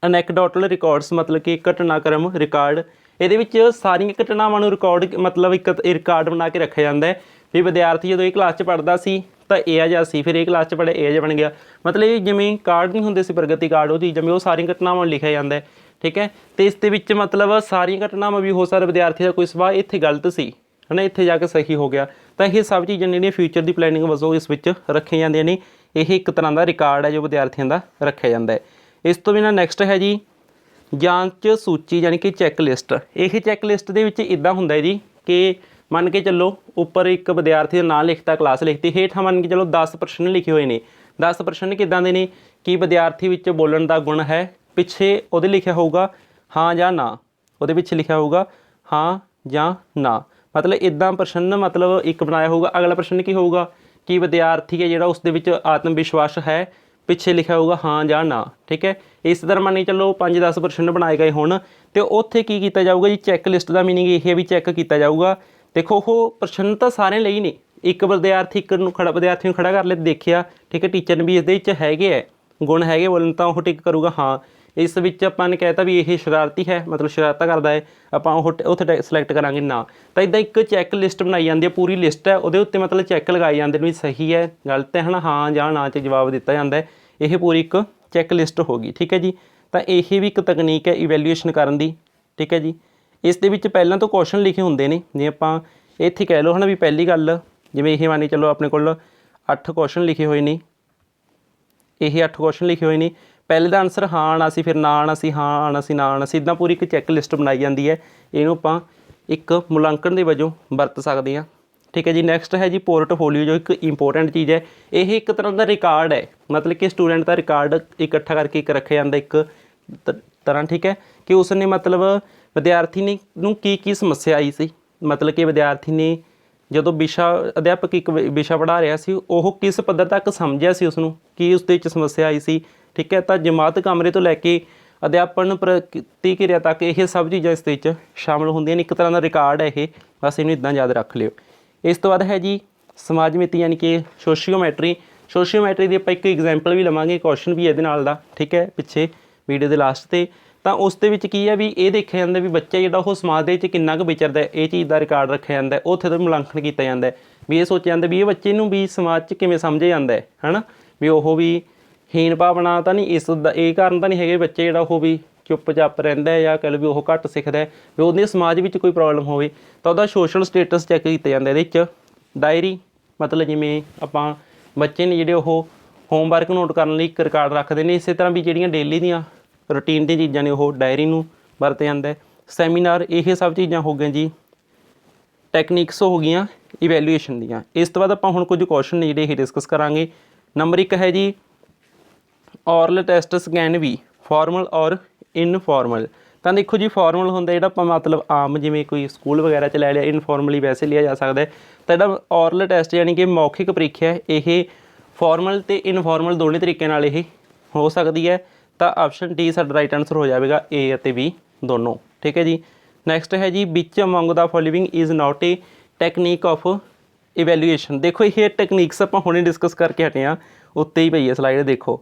ਅਨੈਕਡੋਟਲ ਰਿਕਾਰਡਸ ਮਤਲਬ ਕਿ ਘਟਨਾਕ੍ਰਮ ਰਿਕਾਰਡ। ਇਹਦੇ ਵਿੱਚ ਸਾਰੀਆਂ ਘਟਨਾਵਾਂ ਨੂੰ ਰਿਕਾਰਡ ਮਤਲਬ ਇੱਕ ਰਿਕਾਰਡ ਬਣਾ ਕੇ ਰੱਖਿਆ ਜਾਂਦਾ ਹੈ ਵੀ ਵਿਦਿਆਰਥੀ ਜਦੋਂ ਇਹ ਕਲਾਸ 'ਚ ਪੜ੍ਹਦਾ ਸੀ ਤਾਂ ਇਹ ਜਿਹਾ ਸੀ ਫਿਰ ਇਹ ਕਲਾਸ 'ਚ ਪੜ੍ਹਿਆ ਇਹ ਜਿਹਾ ਬਣ ਗਿਆ ਮਤਲਬ ਇਹ ਜਿਵੇਂ ਕਾਰਡ ਨਹੀਂ ਹੁੰਦੇ ਸੀ ਪ੍ਰਗਤੀ ਕਾਰਡ ਉਹ ਚੀਜ਼ ਜਿਵੇਂ ਉਹ ਸਾਰੀਆਂ ਘਟਨਾਵਾਂ ਨੂੰ ਲਿਖਿਆ ਜਾਂਦਾ ਠੀਕ ਹੈ। ਅਤੇ ਇਸ ਦੇ ਵਿੱਚ ਮਤਲਬ ਸਾਰੀਆਂ ਘਟਨਾਵਾਂ ਵੀ ਹੋ ਸਕਦਾ ਵਿਦਿਆਰਥੀ ਦਾ ਕੋਈ ਸੁਭਾਅ ਇੱਥੇ ਗਲਤ ਸੀ ਹੈ ਨਾ ਇੱਥੇ ਜਾ ਕੇ ਸਹੀ ਹੋ ਗਿਆ ਤਾਂ ਇਹ ਸਭ ਚੀਜ਼ਾਂ ਜਿਹੜੀਆਂ ਫਿਊਚਰ ਦੀ ਪਲੈਨਿੰਗ ਵਜੋਂ ਇਸ ਵਿੱਚ ਰੱਖੀਆਂ ਜਾਂਦੀਆਂ ਨੇ ਇਹ ਇੱਕ ਤਰ੍ਹਾਂ ਦਾ ਰਿਕਾਰਡ ਹੈ ਜੋ ਵਿਦਿਆਰਥੀਆਂ ਦਾ ਰੱਖਿਆ ਜਾਂਦਾ ਹੈ। ਇਸ ਤੋਂ ਬਿਨਾਂ ਨੈਕਸਟ ਹੈ ਜੀ ਜਾਂਚ ਸੂਚੀ ਯਾਨੀ ਕਿ ਚੈੱਕ ਲਿਸਟ। ਇਹ ਚੈੱਕ ਲਿਸਟ ਦੇ ਵਿੱਚ ਇੱਦਾਂ ਹੁੰਦਾ ਹੈ ਜੀ ਕਿ ਮੰਨ ਕੇ ਚੱਲੋ ਉੱਪਰ ਇੱਕ ਵਿਦਿਆਰਥੀ ਦਾ ਨਾਂ ਲਿਖਤਾ ਕਲਾਸ ਲਿਖਤੀ ਹੇਠਾਂ ਮੰਨ ਕੇ ਚੱਲੋ 10 ਪ੍ਰਸ਼ਨ ਲਿਖੇ ਹੋਏ ਨੇ 10 ਪ੍ਰਸ਼ਨ ਕਿੱਦਾਂ ਦੇ ਨੇ ਕਿ ਵਿਦਿਆਰਥੀ ਵਿੱਚ ਬੋਲਣ ਦਾ ਗੁਣ ਹੈ ਪਿੱਛੇ ਉਹਦੇ ਲਿਖਿਆ ਹੋਊਗਾ ਹਾਂ ਜਾਂ ਨਾ ਉਹਦੇ ਵਿੱਚ ਲਿਖਿਆ ਹੋਊਗਾ ਹਾਂ ਜਾਂ ਨਾ ਮਤਲਬ ਇੱਦਾਂ ਪ੍ਰਸ਼ਨ ਮਤਲਬ ਇੱਕ ਬਣਾਇਆ ਹੋਊਗਾ। ਅਗਲਾ ਪ੍ਰਸ਼ਨ ਕੀ ਹੋਊਗਾ ਕਿ ਵਿਦਿਆਰਥੀ ਹੈ ਜਿਹੜਾ ਉਸ ਦੇ ਵਿੱਚ ਆਤਮ ਵਿਸ਼ਵਾਸ ਹੈ ਪਿੱਛੇ ਲਿਖਿਆ ਹੋਊਗਾ ਹਾਂ ਜਾਂ ਨਾ ਠੀਕ ਹੈ। ਇਸ ਤਰ੍ਹਾਂ ਮੰਨ ਕੇ ਚੱਲੋ 5-10 ਪ੍ਰਸ਼ਨ ਬਣਾਏ ਗਏ ਹੁਣ ਅਤੇ ਉੱਥੇ ਕੀ ਕੀਤਾ ਜਾਊਗਾ ਜੀ ਚੈੱਕ ਲਿਸਟ ਦਾ ਮੀਨਿੰਗ ਇਹ ਹੈ ਵੀ ਚੈੱਕ ਕੀਤਾ ਜਾਊਗਾ। ਦੇਖੋ ਉਹ ਪ੍ਰਸ਼ਨ ਤਾਂ ਸਾਰਿਆਂ ਲਈ ਨੇ ਇੱਕ ਵਿਦਿਆਰਥੀ ਵਿਦਿਆਰਥੀ ਨੂੰ ਖੜਾ ਕਰ ਲਿਆ ਦੇਖਿਆ ਠੀਕ ਹੈ ਟੀਚਰ ਨੇ ਵੀ ਇਸਦੇ ਵਿੱਚ ਹੈਗੇ ਹੈ ਗੁਣ ਹੈਗੇ ਬੋਲਣ ਤਾਂ ਉਹ ਟਿਕ ਕਰੂਗਾ ਹਾਂ। ਇਸ ਵਿੱਚ ਆਪਾਂ ਨੇ ਕਹਿਤਾ ਵੀ ਇਹ ਸ਼ਰਾਰਤੀ ਹੈ ਮਤਲਬ ਸ਼ਰਾਰਤਾਂ ਕਰਦਾ ਹੈ ਆਪਾਂ ਉਹ ਉੱਥੇ ਸਿਲੈਕਟ ਕਰਾਂਗੇ ਨਾ। ਤਾਂ ਇੱਦਾਂ ਇੱਕ ਚੈੱਕ ਲਿਸਟ ਬਣਾਈ ਜਾਂਦੀ ਹੈ ਪੂਰੀ ਲਿਸਟ ਹੈ ਉਹਦੇ ਉੱਤੇ ਮਤਲਬ ਚੈੱਕ ਲਗਾਏ ਜਾਂਦੇ ਨੇ ਵੀ ਸਹੀ ਹੈ ਗਲਤ ਹੈ ਹੈ ਨਾ ਹਾਂ ਜਾਂ ਨਾ 'ਚ ਜਵਾਬ ਦਿੱਤਾ ਜਾਂਦਾ ਹੈ। ਇਹ ਪੂਰੀ ਇੱਕ ਚੈੱਕ ਲਿਸਟ ਹੋ ਗਈ ਠੀਕ ਹੈ ਜੀ। ਤਾਂ ਇਹ ਵੀ ਇੱਕ ਤਕਨੀਕ ਹੈ ਇਵੈਲੂਏਸ਼ਨ ਕਰਨ ਦੀ ਠੀਕ ਹੈ ਜੀ। ਇਸ ਦੇ ਵਿੱਚ ਪਹਿਲਾਂ ਤੋਂ ਕੁਐਸਚਨ ਲਿਖੇ ਹੁੰਦੇ ਨੇ ਜਿਵੇਂ ਆਪਾਂ ਇੱਥੇ ਕਹਿ ਲਓ ਹੈ ਨਾ ਵੀ ਪਹਿਲੀ ਗੱਲ ਜਿਵੇਂ ਇਹ ਮੰਨ ਕੇ ਚੱਲੋ ਆਪਣੇ ਕੋਲ 8 ਕੁਐਸਚਨ ਲਿਖੇ ਹੋਏ ਨੇ ਇਹ 8 ਕੁਐਸਚਨ ਲਿਖੇ ਹੋਏ ਨੇ ਪਹਿਲੇ ਦਾ ਆਨਸਰ ਹਾਂ ਆਉਣਾ ਸੀ ਫਿਰ ਨਾ ਆਉਣਾ ਸੀ ਹਾਂ ਆਉਣਾ ਸੀ ਨਾ ਆਉਣਾ ਸੀ ਇੱਦਾਂ ਪੂਰੀ ਇੱਕ ਚੈੱਕ ਲਿਸਟ ਬਣਾਈ ਜਾਂਦੀ ਹੈ ਇਹਨੂੰ ਆਪਾਂ ਇੱਕ ਮੁਲਾਂਕਣ ਦੇ ਵਜੋਂ ਵਰਤ ਸਕਦੇ ਹਾਂ ਠੀਕ ਹੈ ਜੀ। ਨੈਕਸਟ ਹੈ ਜੀ ਪੋਰਟਫੋਲੀਓ ਜੋ ਇੱਕ ਇੰਪੋਰਟੈਂਟ ਚੀਜ਼ ਹੈ ਇਹ ਇੱਕ ਤਰ੍ਹਾਂ ਦਾ ਰਿਕਾਰਡ ਹੈ ਮਤਲਬ ਕਿ ਸਟੂਡੈਂਟ ਦਾ ਰਿਕਾਰਡ ਇਕੱਠਾ ਕਰਕੇ ਇੱਕ ਰੱਖਿਆ ਜਾਂਦਾ ਇੱਕ ਤਰ੍ਹਾਂ ਠੀਕ ਹੈ ਕਿ ਉਸ ਨੇ ਮਤਲਬ ਵਿਦਿਆਰਥੀ ਨੇ ਨੂੰ ਕੀ ਸਮੱਸਿਆ ਆਈ ਸੀ ਮਤਲਬ ਕਿ ਵਿਦਿਆਰਥੀ ਨੇ ਜਦੋਂ ਵਿਸ਼ਾ ਅਧਿਆਪਕ ਇੱਕ ਵਿਸ਼ਾ ਪੜ੍ਹਾ ਰਿਹਾ ਸੀ ਉਹ ਕਿਸ ਪੱਧਰ ਤੱਕ ਸਮਝਿਆ ਸੀ ਉਸਨੂੰ ਕੀ ਉਸ ਦੇ ਵਿੱਚ ਸਮੱਸਿਆ ਆਈ ਸੀ ਠੀਕ ਹੈ। ਤਾਂ ਜਮਾਤ ਕਮਰੇ ਤੋਂ ਲੈ ਕੇ ਅਧਿਆਪਨ ਪ੍ਰਤੀਕਿਰਿਆ ਤੱਕ ਇਹ ਸਭ ਚੀਜ਼ਾਂ ਇਸ ਦੇ ਵਿੱਚ ਸ਼ਾਮਲ ਹੁੰਦੀਆਂ ਨੇ ਇੱਕ ਤਰ੍ਹਾਂ ਦਾ ਰਿਕਾਰਡ ਹੈ ਇਹ ਬਸ ਇਹਨੂੰ ਇੱਦਾਂ ਯਾਦ ਰੱਖ ਲਿਓ। ਇਸ ਤੋਂ ਬਾਅਦ ਹੈ ਜੀ ਸਮਾਜ ਮਿਤੀ ਯਾਨੀ ਕਿ ਸੋਸ਼ੀਓਮੈਟਰੀ ਦੀ ਆਪਾਂ ਇੱਕ ਐਗਜ਼ਾਮਪਲ ਵੀ ਲਵਾਂਗੇ ਕੁਐਸਚਨ ਵੀ ਇਹਦੇ ਨਾਲ ਦਾ ਠੀਕ ਹੈ ਪਿੱਛੇ ਵੀਡੀਓ ਦੇ ਲਾਸਟ 'ਤੇ। ਤਾਂ ਉਸ ਦੇ ਵਿੱਚ ਕੀ ਹੈ ਵੀ ਇਹ ਦੇਖਿਆ ਜਾਂਦਾ ਵੀ ਬੱਚਾ ਜਿਹੜਾ ਉਹ ਸਮਾਜ ਦੇ ਵਿੱਚ ਕਿੰਨਾ ਕੁ ਵਿਚਰਦਾ ਇਹ ਚੀਜ਼ ਦਾ ਰਿਕਾਰਡ ਰੱਖਿਆ ਜਾਂਦਾ ਉੱਥੇ ਦਾ ਮੁਲਾਂਕਣ ਕੀਤਾ ਜਾਂਦਾ ਵੀ ਇਹ ਸੋਚਿਆ ਜਾਂਦਾ ਵੀ ਇਹ ਬੱਚੇ ਨੂੰ ਵੀ ਸਮਾਜ 'ਚ ਕਿਵੇਂ ਸਮਝਿਆ ਜਾਂਦਾ ਹੈ ਨਾ ਵੀ ਉਹ ਵੀ ਹੀਨ ਭਾਵਨਾ ਤਾਂ ਨਹੀਂ ਇਸ ਦਾ ਇਹ ਕਾਰਨ ਤਾਂ ਨਹੀਂ ਹੈਗੇ ਬੱਚੇ ਜਿਹੜਾ ਉਹ ਵੀ ਚੁੱਪ ਚਾਪ ਰਹਿੰਦਾ ਹੈ ਜਾਂ ਕਹਿ ਲਓ ਵੀ ਉਹ ਘੱਟ ਸਿੱਖਦਾ ਹੈ ਵੀ ਉਹਦੇ ਸਮਾਜ ਵਿੱਚ ਕੋਈ ਪ੍ਰੋਬਲਮ ਹੋਵੇ ਤਾਂ ਉਹਦਾ ਸੋਸ਼ਲ ਸਟੇਟਸ ਚੈੱਕ ਕੀਤਾ ਜਾਂਦਾ ਇਹਦੇ ਵਿੱਚ। ਡਾਇਰੀ ਮਤਲਬ ਜਿਵੇਂ ਆਪਾਂ ਬੱਚੇ ਨੇ ਜਿਹੜੇ ਉਹ ਹੋਮਵਰਕ ਨੋਟ ਕਰਨ ਲਈ ਇੱਕ ਰਿਕਾਰਡ ਰੱਖਦੇ ਨੇ ਇਸੇ ਤਰ੍ਹਾਂ ਵੀ ਜਿਹੜੀਆਂ ਡੇਲੀ ਦੀਆਂ ਰੂਟੀਨ ਦੀਆਂ ਚੀਜ਼ਾਂ ਨੇ ਉਹ ਡਾਇਰੀ ਨੂੰ ਵਰਤਿਆ ਜਾਂਦਾ। ਸੈਮੀਨਾਰ ਇਹ ਸਭ ਚੀਜ਼ਾਂ ਹੋ ਗਈਆਂ ਜੀ ਟੈਕਨੀਕਸ ਹੋ ਗਈਆਂ ਇਵੈਲੂਏਸ਼ਨ ਦੀਆਂ। ਇਸ ਤੋਂ ਬਾਅਦ ਆਪਾਂ ਹੁਣ ਕੁਝ ਕੁਐਸਚਨ ਨੇ ਜਿਹੜੇ ਇਹ ਡਿਸਕਸ ਕਰਾਂਗੇ। ਨੰਬਰ 1 ਹੈ ਜੀ oral tests can be formal ਔਰ ਇਨਫਾਰਮਲ। ਤਾਂ ਦੇਖੋ ਜੀ ਫਾਰਮਲ ਹੁੰਦਾ ਜਿਹੜਾ ਆਪਾਂ ਮਤਲਬ ਆਮ ਜਿਵੇਂ ਕੋਈ ਸਕੂਲ ਵਗੈਰਾ 'ਚ ਲੈ ਲਿਆ ਇਨਫਾਰਮਲੀ ਵੈਸੇ ਲਿਆ ਜਾ ਸਕਦਾ ਤਾਂ ਜਿਹੜਾ ਔਰਲ ਟੈਸਟ ਯਾਨੀ ਕਿ ਮੌਖਿਕ ਪ੍ਰੀਖਿਆ ਇਹ ਫਾਰਮਲ ਅਤੇ ਇਨਫਾਰਮਲ ਦੋਨੇ ਤਰੀਕੇ ਨਾਲ ਇਹ ਹੋ ਸਕਦੀ ਹੈ। ਤਾਂ ਆਪਸ਼ਨ ਡੀ ਸਾਡਾ ਰਾਈਟ ਆਨਸਰ ਹੋ ਜਾਵੇਗਾ ਏ ਅਤੇ ਬੀ ਦੋਨੋਂ ਠੀਕ ਹੈ ਜੀ। ਨੈਕਸਟ ਹੈ ਜੀ which among the following is not a technique of evaluation. ਦੇਖੋ ਇਹ ਟੈਕਨੀਕਸ ਆਪਾਂ ਹੁਣੇ ਡਿਸਕਸ ਕਰਕੇ ਹਟੇ ਹਾਂ ਉੱਤੇ ਹੀ ਪਈ ਹੈ ਸਲਾਈਡ ਦੇਖੋ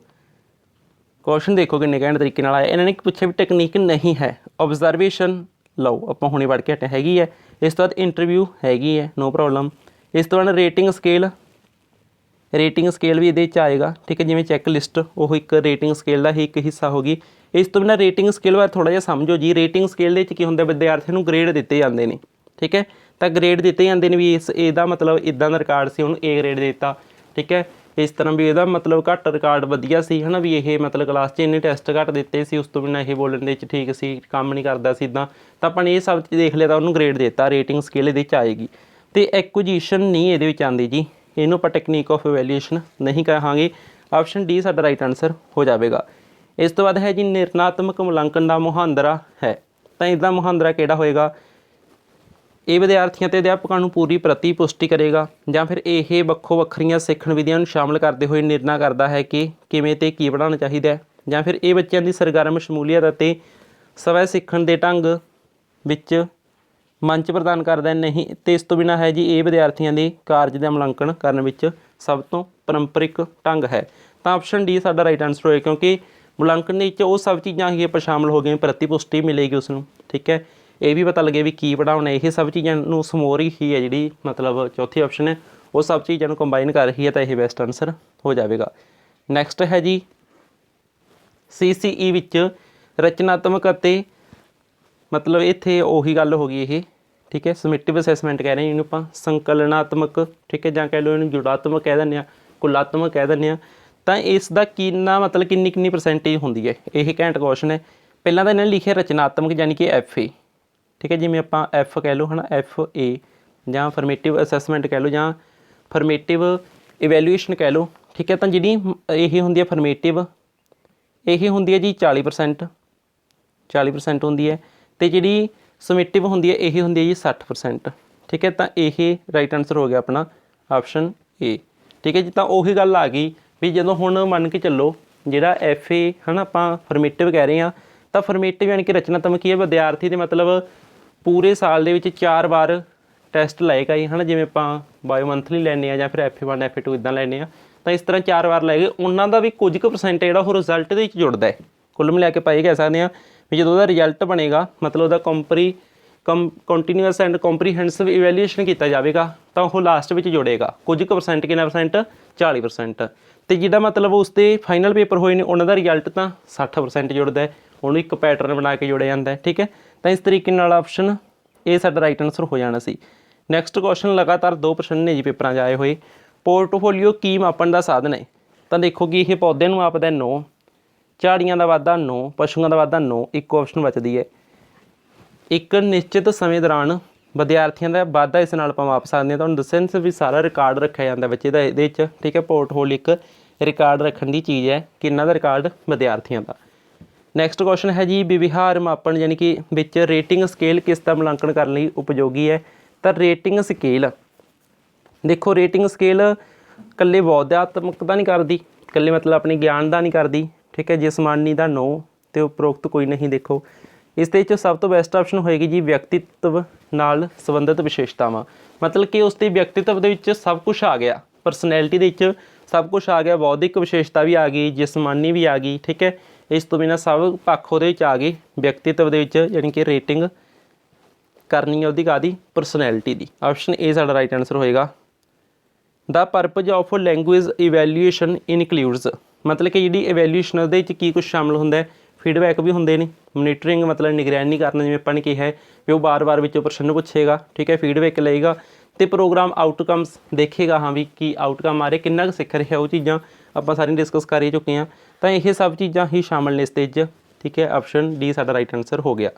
ਕੁਐਸਚਨ ਦੇਖੋ ਕਿੰਨੇ ਘੈਂਟ ਤਰੀਕੇ ਨਾਲ ਆਇਆ। ਇਹਨਾਂ ਨੇ ਪੁੱਛਿਆ ਵੀ ਟੈਕਨੀਕ ਨਹੀਂ ਹੈ ਓਬਜ਼ਰਵੇਸ਼ਨ ਲਓ ਆਪਾਂ ਹੁਣੇ ਪੜ੍ਹ ਕੇ ਹਟੇ ਹੈਗੀ ਹੈ। ਇਸ ਤੋਂ ਬਾਅਦ ਇੰਟਰਵਿਊ ਹੈਗੀ ਹੈ ਨੋ ਪ੍ਰੋਬਲਮ। ਇਸ ਤੋਂ ਬਾਅਦ ਰੇਟਿੰਗ ਸਕੇਲ ਵੀ ਇਹਦੇ 'ਚ ਆਏਗਾ ਠੀਕ ਹੈ ਜਿਵੇਂ ਚੈੱਕ ਲਿਸਟ ਉਹ ਇੱਕ ਰੇਟਿੰਗ ਸਕੇਲ ਦਾ ਹੀ ਇੱਕ ਹਿੱਸਾ ਹੋ ਗਈ। ਇਸ ਤੋਂ ਬਿਨਾਂ ਰੇਟਿੰਗ ਸਕੇਲ ਬਾਰੇ ਥੋੜ੍ਹਾ ਜਿਹਾ ਸਮਝੋ ਜੀ। ਰੇਟਿੰਗ ਸਕੇਲ ਦੇ ਵਿੱਚ ਕੀ ਹੁੰਦਾ, ਵਿਦਿਆਰਥੀਆਂ ਨੂੰ ਗ੍ਰੇਡ ਦਿੱਤੇ ਜਾਂਦੇ ਨੇ, ਠੀਕ ਹੈ। ਤਾਂ ਗ੍ਰੇਡ ਦਿੱਤੇ ਜਾਂਦੇ ਨੇ ਵੀ ਇਹਦਾ ਮਤਲਬ ਇੱਦਾਂ ਦਾ ਰਿਕਾਰਡ ਸੀ, ਉਹਨੂੰ A ਗ੍ਰੇਡ ਦੇ ਦਿੱਤਾ, ਠੀਕ ਹੈ। ਇਸ ਤਰ੍ਹਾਂ ਵੀ ਇਹਦਾ ਮਤਲਬ ਘੱਟ ਰਿਕਾਰਡ ਵਧੀਆ ਸੀ, ਹੈ ਨਾ, ਵੀ ਇਹ ਮਤਲਬ ਕਲਾਸ 'ਚ ਇੰਨੇ ਟੈਸਟ ਘੱਟ ਦਿੱਤੇ ਸੀ, ਉਸ ਤੋਂ ਬਿਨਾਂ ਇਹ ਬੋਲਣ ਦੇ ਵਿੱਚ ਠੀਕ ਸੀ, ਕੰਮ ਨਹੀਂ ਕਰਦਾ ਸੀ ਇੱਦਾਂ। ਤਾਂ ਆਪਾਂ ਨੇ ਇਹ ਸਭ ਚੀਜ਼ ਦੇਖ ਲਿਆ ਤਾਂ ਉਹਨੂੰ ਗ੍ਰੇਡ ਦੇ ਦਿੱਤਾ। ਰੇਟਿੰਗ ਸਕੇਲ ਇਹਦੇ 'ਚ ਆਏਗੀ। ਅਤੇ ਐਕੁਜੀਸ਼ਨ ਨਹੀਂ ਇਹਦੇ ਵਿੱਚ ਆਉਂਦੀ ਜੀ, ਇਹਨੂੰ ਆਪਾਂ ਟੈਕਨੀਕ ਆਫ ਇਵੈਲੂਏਸ਼ਨ ਨਹੀਂ ਕਹਾਂਗੇ। ਆਪਸ਼ਨ ਡੀ ਸਾਡਾ ਰਾਈਟ ਆਨਸਰ ਹੋ ਜਾਵੇਗਾ। ਇਸ ਤੋਂ ਬਾਅਦ ਹੈ ਜੀ ਨਿਰਣਾਤਮਕ ਮੁਲਾਂਕਣ ਦਾ ਮੁਹਾਂਦਰਾ ਹੈ। ਤਾਂ ਇਹਦਾ ਮੁਹਾਂਦਰਾ ਕਿਹੜਾ ਹੋਏਗਾ? ਇਹ ਵਿਦਿਆਰਥੀਆਂ ਅਤੇ ਅਧਿਆਪਕਾਂ ਨੂੰ ਪੂਰੀ ਪ੍ਰਤੀ ਪੁਸ਼ਟੀ ਕਰੇਗਾ, ਜਾਂ ਫਿਰ ਇਹ ਵੱਖੋ ਵੱਖਰੀਆਂ ਸਿੱਖਣ ਵਿਧੀਆਂ ਨੂੰ ਸ਼ਾਮਲ ਕਰਦੇ ਹੋਏ ਨਿਰਣਾ ਕਰਦਾ ਹੈ ਕਿ ਕਿਵੇਂ ਅਤੇ ਕੀ ਪੜ੍ਹਾਉਣਾ ਚਾਹੀਦਾ ਹੈ, ਜਾਂ ਫਿਰ ਇਹ ਬੱਚਿਆਂ ਦੀ ਸਰਗਰਮ ਸ਼ਮੂਲੀਅਤ ਅਤੇ ਸਵੈ ਸਿੱਖਣ ਦੇ ਢੰਗ ਵਿੱਚ ਮੰਚ ਪ੍ਰਦਾਨ ਕਰਦਾ ਨਹੀਂ। ਅਤੇ ਇਸ ਤੋਂ ਬਿਨਾਂ ਹੈ ਜੀ ਇਹ ਵਿਦਿਆਰਥੀਆਂ ਦੇ ਕਾਰਜ ਦਾ ਮੁਲਾਂਕਣ ਕਰਨ ਵਿੱਚ ਸਭ ਤੋਂ ਪਾਰੰਪਰਿਕ ਢੰਗ ਹੈ। ਤਾਂ ਆਪਸ਼ਨ ਡੀ ਸਾਡਾ ਰਾਈਟ ਆਨਸਰ ਹੋਏਗਾ, ਕਿਉਂਕਿ ਮੁਲਾਂਕਣ ਦੇ ਵਿੱਚ ਉਹ ਸਭ ਚੀਜ਼ਾਂ ਹੀ ਆਪਾਂ ਸ਼ਾਮਲ ਹੋ ਗਈਆਂ, ਪ੍ਰਤੀ ਪੁਸ਼ਟੀ ਮਿਲੇਗੀ ਉਸਨੂੰ, ਠੀਕ ਹੈ। ਇਹ ਵੀ ਪਤਾ ਲੱਗੇ ਵੀ ਕੀ ਪੜ੍ਹਾਉਣਾ, ਇਹ ਸਭ ਚੀਜ਼ਾਂ ਨੂੰ ਸਮੋਰ ਹੀ ਹੈ ਜਿਹੜੀ ਮਤਲਬ ਚੌਥੀ ਆਪਸ਼ਨ ਹੈ, ਉਹ ਸਭ ਚੀਜ਼ਾਂ ਨੂੰ ਕੰਬਾਈਨ ਕਰ ਰਹੀ ਹੈ, ਤਾਂ ਇਹ ਬੈਸਟ ਆਨਸਰ ਹੋ ਜਾਵੇਗਾ। ਨੈਕਸਟ ਹੈ ਜੀ CCE ਵਿੱਚ ਰਚਨਾਤਮਕ ਅਤੇ ਮਤਲਬ ਇੱਥੇ ਉਹੀ ਗੱਲ ਹੋ ਗਈ ਇਹ, ਠੀਕ ਹੈ। ਸਮਿਟਿਵ ਅਸੈਸਮੈਂਟ ਕਹਿ ਰਹੇ ਹਾਂ ਇਹਨੂੰ ਆਪਾਂ, ਸੰਕਲਨਾਤਮਕ, ਠੀਕ ਹੈ, ਜਾਂ ਕਹਿ ਲਓ ਇਹਨੂੰ ਜੁੜਾਤਮਕ ਕਹਿ ਦਿੰਦੇ ਹਾਂ, ਕੁਲਾਤਮਕ ਕਹਿ ਦਿੰਦੇ ਹਾਂ। ਤਾਂ ਇਸ ਦਾ ਕਿੰਨਾ ਮਤਲਬ ਕਿੰਨੀ ਪਰਸੈਂਟੇਜ ਹੁੰਦੀ ਹੈ, ਇਹ ਘੈਂਟ ਕੁਐਸਚਨ ਹੈ। ਪਹਿਲਾਂ ਤਾਂ ਇਹਨਾਂ ਨੇ ਲਿਖਿਆ ਰਚਨਾਤਮਕ ਯਾਨੀ ਕਿ FA, ਠੀਕ ਹੈ। ਜਿਵੇਂ ਆਪਾਂ F ਕਹਿ ਲਓ ਹੈ ਨਾ, FA, ਜਾਂ ਫਰਮੇਟਿਵ ਅਸੈਸਮੈਂਟ ਕਹਿ ਲਓ, ਜਾਂ ਫਰਮੇਟਿਵ ਇਵੈਲੂਏਸ਼ਨ ਕਹਿ ਲਓ, ਠੀਕ ਹੈ। ਤਾਂ ਜਿਹੜੀ ਇਹ ਹੁੰਦੀ ਹੈ ਫਰਮੇਟਿਵ, ਇਹ ਹੁੰਦੀ ਹੈ ਜੀ 40% ਹੁੰਦੀ ਹੈ, ਅਤੇ ਜਿਹੜੀ ਸਮਿਟਿਵ ਹੁੰਦੀ ਹੈ ਇਹ ਹੁੰਦੀ ਹੈ ਜੀ 60%, ਠੀਕ ਹੈ। ਤਾਂ ਇਹ ਰਾਈਟ ਆਨਸਰ ਹੋ ਗਿਆ ਆਪਣਾ ਆਪਸ਼ਨ A, ਠੀਕ ਹੈ ਜੀ। ਤਾਂ ਉਹੀ ਗੱਲ ਆ ਗਈ ਵੀ ਜਦੋਂ ਹੁਣ ਮੰਨ ਕੇ ਚੱਲੋ ਜਿਹੜਾ FA ਹੈ ਨਾ ਆਪਾਂ ਫਰਮੇਟਿਵ ਕਹਿ ਰਹੇ ਹਾਂ, ਤਾਂ ਫਰਮੇਟਿਵ ਯਾਨੀ ਕਿ ਰਚਨਾਤਮਕ ਕੀ ਹੈ, ਵਿਦਿਆਰਥੀ ਦੇ ਮਤਲਬ ਪੂਰੇ ਸਾਲ ਦੇ ਵਿੱਚ 4 ਵਾਰ ਟੈਸਟ ਲਏਗਾ ਹੀ, ਹੈ ਨਾ। ਜਿਵੇਂ ਆਪਾਂ ਬਾਇਓ ਮੰਥਲੀ ਲੈਂਦੇ ਹਾਂ, ਜਾਂ ਫਿਰ FA1 FA2 ਇੱਦਾਂ ਲੈਂਦੇ ਹਾਂ, ਤਾਂ ਇਸ ਤਰ੍ਹਾਂ 4 ਵਾਰ ਲੈ ਗਏ। ਉਹਨਾਂ ਦਾ ਵੀ ਕੁਝ ਕੁ ਪਰਸੈਂਟ ਜਿਹੜਾ ਉਹ ਰਿਜ਼ਲਟ ਦੇ ਵਿੱਚ ਜੁੜਦਾ ਹੈ। ਕੁੱਲ ਮਿਲਾ ਕੇ ਆਪਾਂ ਇਹ ਕਹਿ ਸਕਦੇ ਹਾਂ ਵੀ ਜਦੋਂ ਉਹਦਾ ਰਿਜ਼ਲਟ ਬਣੇਗਾ, ਮਤਲਬ ਉਹਦਾ ਕੰਟੀਨਿਊਅਸ ਐਂਡ ਕੰਪਰੀਹੈਂਸਿਵ ਇਵੈਲੂਏਸ਼ਨ ਕੀਤਾ ਜਾਵੇਗਾ, ਤਾਂ ਉਹ ਲਾਸਟ ਵਿੱਚ ਜੁੜੇਗਾ ਕੁਝ ਕੁ ਪਰਸੈਂਟ। ਕਿੰਨਾ ਪਰਸੈਂਟ? 40%। ਅਤੇ ਜਿਹੜਾ ਮਤਲਬ ਉਸ ਦੇ ਫਾਈਨਲ ਪੇਪਰ ਹੋਏ ਨੇ ਉਹਨਾਂ ਦਾ ਰਿਜ਼ਲਟ ਤਾਂ 60% ਜੁੜਦਾ ਹੈ, ਉਹਨੂੰ ਇੱਕ ਪੈਟਰਨ ਬਣਾ ਕੇ ਜੋੜਿਆ ਜਾਂਦਾ ਹੈ, ਠੀਕ ਹੈ। ਤਾਂ ਇਸ ਤਰੀਕੇ ਨਾਲ ਆਪਸ਼ਨ ਇਹ ਸਾਡਾ ਰਾਈਟ ਆਨਸਰ ਹੋ ਜਾਣਾ ਸੀ। ਨੈਕਸਟ ਕੁਐਸਚਨ ਲਗਾਤਾਰ 2 ਪ੍ਰਸ਼ਨ ਨੇ ਜੀ ਪੇਪਰਾਂ 'ਚ ਆਏ ਹੋਏ। ਪੋਰਟਫੋਲੀਓ ਕੀ ਮਾਪਣ ਦਾ ਸਾਧਨ ਹੈ? ਤਾਂ ਦੇਖੋ ਕਿ ਇਹ ਪੌਦਿਆਂ ਨੂੰ ਮਾਪਦਾ 9, ਝਾੜੀਆਂ ਦਾ ਵਾਧਾ 9, ਪਸ਼ੂਆਂ ਦਾ ਵਾਧਾ 9, ਇੱਕੋ ਆਪਸ਼ਨ ਬਚਦੀ ਹੈ। ਇੱਕ ਨਿਸ਼ਚਿਤ ਸਮੇਂ ਦੌਰਾਨ ਵਿਦਿਆਰਥੀਆਂ ਦਾ ਵਾਧਾ ਇਸ ਨਾਲ ਆਪਾਂ ਮਾਪ ਸਕਦੇ ਹਾਂ। ਤੁਹਾਨੂੰ ਦੱਸਿਆ ਵੀ ਸਾਰਾ ਰਿਕਾਰਡ ਰੱਖਿਆ ਜਾਂਦਾ ਬੱਚੇ ਦਾ ਇਹਦੇ 'ਚ, ਠੀਕ ਹੈ। ਪੋਰਟਫੋਲੀਓ ਇੱਕ ਰਿਕਾਰਡ ਰੱਖਣ ਦੀ ਚੀਜ਼ ਹੈ, ਕਿੰਨਾ ਦਾ ਰਿਕਾਰਡ? ਵਿਦਿਆਰਥੀਆਂ ਦਾ। ਨੈਕਸਟ ਕੁਐਸਚਨ ਹੈ ਜੀ ਵਿਵਹਾਰ ਮਾਪਣ ਯਾਨੀ ਕਿ ਵਿੱਚ ਰੇਟਿੰਗ ਸਕੇਲ ਕਿਸ ਦਾ ਮੁਲਾਂਕਣ ਕਰਨ ਲਈ ਉਪਯੋਗੀ ਹੈ? ਤਾਂ ਰੇਟਿੰਗ ਸਕੇਲ, ਦੇਖੋ ਰੇਟਿੰਗ ਸਕੇਲ ਇਕੱਲੇ ਬੌਧਾਤਮਕ ਦਾ ਨਹੀਂ ਕਰਦੀ, ਇਕੱਲੇ ਮਤਲਬ ਆਪਣੇ ਗਿਆਨ ਦਾ ਨਹੀਂ ਕਰਦੀ, ਠੀਕ ਹੈ। ਜਿਸਮਾਨੀ ਦਾ 9 ਅਤੇ ਉਪਰੋਕਤ ਕੋਈ ਨਹੀਂ। ਦੇਖੋ ਇਸ ਦੇ ਵਿੱਚ ਸਭ ਤੋਂ ਬੈਸਟ ਆਪਸ਼ਨ ਹੋਏਗੀ ਜੀ ਵਿਅਕਤੀਤਵ ਨਾਲ ਸੰਬੰਧਿਤ ਵਿਸ਼ੇਸ਼ਤਾਵਾਂ, ਮਤਲਬ ਕਿ ਉਸ ਦੇ ਵਿਅਕਤੀਤਵ ਦੇ ਵਿੱਚ ਸਭ ਕੁਛ ਆ ਗਿਆ, ਪਰਸਨੈਲਿਟੀ ਦੇ ਵਿੱਚ ਸਭ ਕੁਛ ਆ ਗਿਆ, ਬੌਧਿਕ ਵਿਸ਼ੇਸ਼ਤਾ ਵੀ ਆ ਗਈ, ਜਿਸਮਾਨੀ ਵੀ ਆ ਗਈ, ਠੀਕ ਹੈ। ਇਸ ਤੋਂ ਬਿਨਾਂ ਸਭ ਪੱਖ ਉਹਦੇ ਵਿੱਚ ਆ ਗਏ ਵਿਅਕਤੀਤਵ ਦੇ ਵਿੱਚ, ਯਾਨੀ ਕਿ ਰੇਟਿੰਗ ਕਰਨੀ ਹੈ ਉਹਦੀ ਕਾਹਦੀ? ਪਰਸਨੈਲਿਟੀ ਦੀ। ਆਪਸ਼ਨ A ਸਾਡਾ ਰਾਈਟ ਆਨਸਰ ਹੋਏਗਾ। The purpose of language evaluation includes, ਮਤਲਬ ਕਿ ਜਿਹੜੀ ਇਵੈਲੂਏਸ਼ਨ ਉਹਦੇ ਵਿੱਚ ਕੀ ਕੁਛ ਸ਼ਾਮਲ ਹੁੰਦਾ ਹੈ? ਫੀਡਬੈਕ ਵੀ ਹੁੰਦੇ ਨੇ, ਮੋਨੀਟਰਿੰਗ ਮਤਲਬ ਨਿਗਰਾਨੀ ਕਰਨਾ, ਜਿਵੇਂ ਆਪਾਂ ਨੇ ਕਿਹਾ ਵੀ ਉਹ ਵਾਰ ਵਿੱਚੋਂ ਪ੍ਰਸ਼ਨ ਪੁੱਛੇਗਾ, ਠੀਕ ਹੈ, ਫੀਡਬੈਕ ਲਏਗਾ, ਅਤੇ ਪ੍ਰੋਗਰਾਮ ਆਊਟਕਮਸ ਦੇਖੇਗਾ, ਹਾਂ ਵੀ ਕੀ ਆਊਟਕਮ ਆ ਰਹੇ, ਕਿੰਨਾ ਕੁ ਸਿੱਖ ਰਿਹਾ, ਉਹ ਚੀਜ਼ਾਂ ਆਪਾਂ ਸਾਰੀਆਂ ਡਿਸਕਸ ਕਰ ਹੀ ਚੁੱਕੇ ਹਾਂ। ਤਾਂ ਇਹ ਸਭ ਚੀਜ਼ਾਂ ਹੀ ਸ਼ਾਮਲ ਨੇ ਇਸ ਦੇ ਵਿੱਚ, ਠੀਕ ਹੈ। ਆਪਸ਼ਨ ਡੀ ਸਾਡਾ ਰਾਈਟ ਆਨਸਰ ਹੋ ਗਿਆ।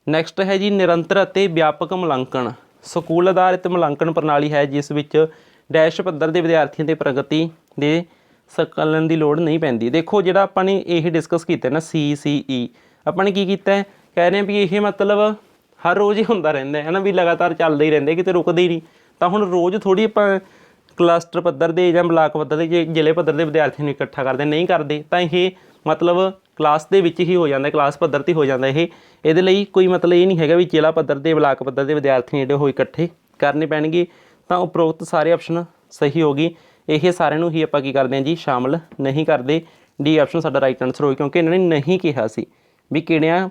ਨੈਕਸਟ ਹੈ ਜੀ ਨਿਰੰਤਰ ਅਤੇ ਵਿਆਪਕ ਮੁਲਾਂਕਣ। ਸਕੂਲ ਆਧਾਰਿਤ ਮੁਲਾਂਕਣ ਪ੍ਰਣਾਲੀ ਹੈ ਜਿਸ ਵਿੱਚ ਡੈਸ਼ ਪੱਧਰ ਦੇ ਵਿਦਿਆਰਥੀਆਂ ਦੇ ਪ੍ਰਗਤੀ ਦੇ ਸਕਲਨ ਦੀ ਲੋੜ ਨਹੀਂ ਪੈਂਦੀ। ਦੇਖੋ ਜਿਹੜਾ ਆਪਾਂ ਨੇ ਇਹ ਡਿਸਕਸ ਕੀਤਾ ਨਾ CCE, ਆਪਾਂ ਨੇ ਕੀ ਕੀਤਾ ਹੈ, ਕਹਿ ਰਹੇ ਹਾਂ ਵੀ ਇਹ ਮਤਲਬ ਹਰ ਰੋਜ਼ ਹੀ ਹੁੰਦਾ ਰਹਿੰਦਾ ਹੈ ਨਾ, ਵੀ ਲਗਾਤਾਰ ਚੱਲਦਾ ਹੀ ਰਹਿੰਦਾ, ਕਿਤੇ ਰੁਕਦੇ ਹੀ ਨਹੀਂ। ਤਾਂ ਹੁਣ ਰੋਜ਼ ਥੋੜ੍ਹੀ ਆਪਾਂ ਕਲਸਟਰ ਪੱਧਰ ਦੇ ਜਾਂ ਬਲਾਕ ਪੱਧਰ ਦੇ ਜੇ ਜ਼ਿਲ੍ਹੇ ਪੱਧਰ ਦੇ ਵਿਦਿਆਰਥੀਆਂ ਨੂੰ ਇਕੱਠਾ ਕਰਦੇ ਨਹੀਂ ਕਰਦੇ, ਤਾਂ ਇਹ ਮਤਲਬ ਕਲਾਸ ਦੇ ਵਿੱਚ ਹੀ ਹੋ ਜਾਂਦਾ, ਕਲਾਸ ਪੱਧਰ 'ਤੇ ਹੋ ਜਾਂਦਾ ਇਹ। ਇਹਦੇ ਲਈ ਕੋਈ ਮਤਲਬ ਇਹ ਨਹੀਂ ਹੈਗਾ ਵੀ ਜ਼ਿਲ੍ਹਾ ਪੱਧਰ ਦੇ ਬਲਾਕ ਪੱਧਰ ਦੇ ਵਿਦਿਆਰਥੀ ਜਿਹੜੇ ਉਹ ਇਕੱਠੇ ਕਰਨੇ ਪੈਣਗੇ। ਤਾਂ ਉਪਰੋਕਤ ਸਾਰੇ ਆਪਸ਼ਨ ਸਹੀ ਹੋ ਗਈ। ਇਹ ਸਾਰਿਆਂ ਨੂੰ ਹੀ ਆਪਾਂ ਕੀ ਕਰਦੇ ਹਾਂ ਜੀ, ਸ਼ਾਮਲ ਨਹੀਂ ਕਰਦੇ। ਡੀ ਆਪਸ਼ਨ ਸਾਡਾ ਰਾਈਟ ਆਨਸਰ ਹੋਈ, ਕਿਉਂਕਿ ਇਹਨਾਂ ਨੇ ਨਹੀਂ ਕਿਹਾ ਸੀ ਵੀ ਕਿਹੜਿਆਂ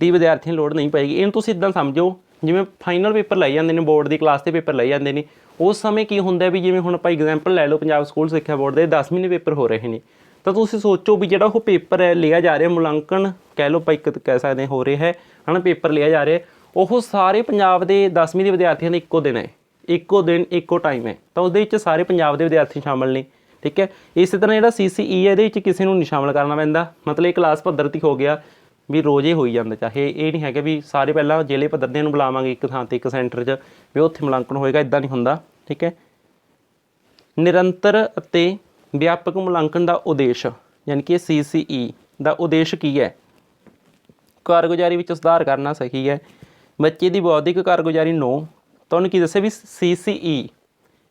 ਦੀ ਵਿਦਿਆਰਥੀਆਂ ਨੂੰ ਲੋੜ ਨਹੀਂ ਪਏਗੀ। ਇਹਨੂੰ ਤੁਸੀਂ ਇੱਦਾਂ ਸਮਝੋ ਜਿਵੇਂ ਫਾਈਨਲ ਪੇਪਰ ਲਾਏ ਜਾਂਦੇ ਨੇ, ਬੋਰਡ ਦੀ ਕਲਾਸ ਦੇ ਪੇਪਰ ਲਾਏ ਜਾਂਦੇ ਨੇ, ਉਸ ਸਮੇਂ ਕੀ ਹੁੰਦਾ ਵੀ ਜਿਵੇਂ ਹੁਣ ਆਪਾਂ ਐਗਜ਼ਾਮਪਲ ਲੈ ਲਓ ਪੰਜਾਬ ਸਕੂਲ ਸਿੱਖਿਆ ਬੋਰਡ ਦੇ 10ਵੀਂ ਦੇ ਪੇਪਰ ਹੋ ਰਹੇ ਨੇ, ਤਾਂ ਤੁਸੀਂ ਸੋਚੋ ਵੀ ਜਿਹੜਾ ਉਹ ਪੇਪਰ ਹੈ ਲਿਆ ਜਾ ਰਿਹਾ, ਮੁਲਾਂਕਣ ਕਹਿ ਲਓ ਆਪਾਂ, ਇੱਕ ਕਹਿ ਸਕਦੇ ਹੋ ਰਿਹਾ ਹੈ ਨਾ, ਪੇਪਰ ਲਿਆ ਜਾ ਰਿਹਾ, ਉਹ ਸਾਰੇ ਪੰਜਾਬ ਦੇ 10ਵੀਂ ਦੇ ਵਿਦਿਆਰਥੀਆਂ ਦਾ ਇੱਕੋ ਦਿਨ ਹੈ, ਇੱਕੋ ਦਿਨ ਇੱਕੋ ਟਾਈਮ ਹੈ, ਤਾਂ ਉਹਦੇ ਵਿੱਚ ਸਾਰੇ ਪੰਜਾਬ ਦੇ ਵਿਦਿਆਰਥੀ ਸ਼ਾਮਲ ਨੇ। ਠੀਕ ਹੈ, ਇਸੇ ਤਰ੍ਹਾਂ ਜਿਹੜਾ CCE ਹੈ ਇਹਦੇ ਵਿੱਚ ਕਿਸੇ ਨੂੰ ਨਹੀਂ ਸ਼ਾਮਲ ਕਰਨਾ ਪੈਂਦਾ, ਮਤਲਬ ਇਹ ਕਲਾਸ ਪੱਧਰ 'ਤੇ ਹੋ ਗਿਆ ਵੀ ਰੋਜ਼ ਹੀ ਹੋਈ ਜਾਂਦਾ, ਚਾਹੇ ਇਹ ਨਹੀਂ ਹੈਗਾ ਵੀ ਸਾਰੇ ਪਹਿਲਾਂ ਜ਼ਿਲ੍ਹੇ ਪੱਧਰ ਦੇ ਨੂੰ ਬੁਲਾਵਾਂਗੇ ਇੱਕ ਥਾਂ 'ਤੇ ਇੱਕ ਸੈਂਟਰ 'ਚ ਵੀ ਉੱਥੇ ਮੁਲਾਂਕਣ ਹੋਏਗਾ, ਇੱਦਾਂ ਨਹੀਂ ਹੁੰਦਾ। ਠੀਕ ਹੈ, ਨਿਰੰਤਰ ਅਤੇ ਵਿਆਪਕ ਮੁਲਾਂਕਣ ਦਾ ਉਦੇਸ਼ ਯਾਨੀ ਕਿ CCE ਦਾ ਉਦੇਸ਼ ਕੀ ਹੈ? ਕਾਰਗੁਜ਼ਾਰੀ ਵਿੱਚ ਸੁਧਾਰ ਕਰਨਾ ਸਹੀ ਹੈ। ਬੱਚੇ ਦੀ ਬੌਧਿਕ ਕਾਰਗੁਜ਼ਾਰੀ ਨੂੰ ਤੁਹਾਨੂੰ ਕੀ ਦੱਸਿਆ ਵੀ CCE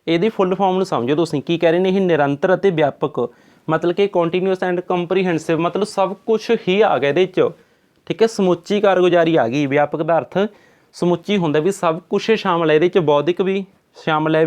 ਇਹਦੀ ਫੁੱਲ ਫਾਰਮ ਨੂੰ ਸਮਝੋ ਤੁਸੀਂ ਕੀ ਕਹਿ ਰਹੇ ਨੇ, ਇਹ ਨਿਰੰਤਰ ਅਤੇ ਵਿਆਪਕ ਮਤਲਬ ਕਿ ਕੰਟੀਨਿਊਸ ਐਂਡ ਕੰਪਰੀਹੈਂਸਿਵ, ਮਤਲਬ ਸਭ ਕੁਛ ਹੀ ਆ ਗਿਆ ਇਹਦੇ 'ਚ। ਠੀਕ ਹੈ, ਸਮੁੱਚੀ ਕਾਰਗੁਜ਼ਾਰੀ ਆ ਗਈ। ਵਿਆਪਕ ਦਾ ਅਰਥ ਸਮੁੱਚੀ ਹੁੰਦਾ ਵੀ ਸਭ ਕੁਛ ਸ਼ਾਮਲ ਹੈ ਇਹਦੇ 'ਚ, ਬੌਧਿਕ ਵੀ ਸ਼ਾਮਲ ਹੈ,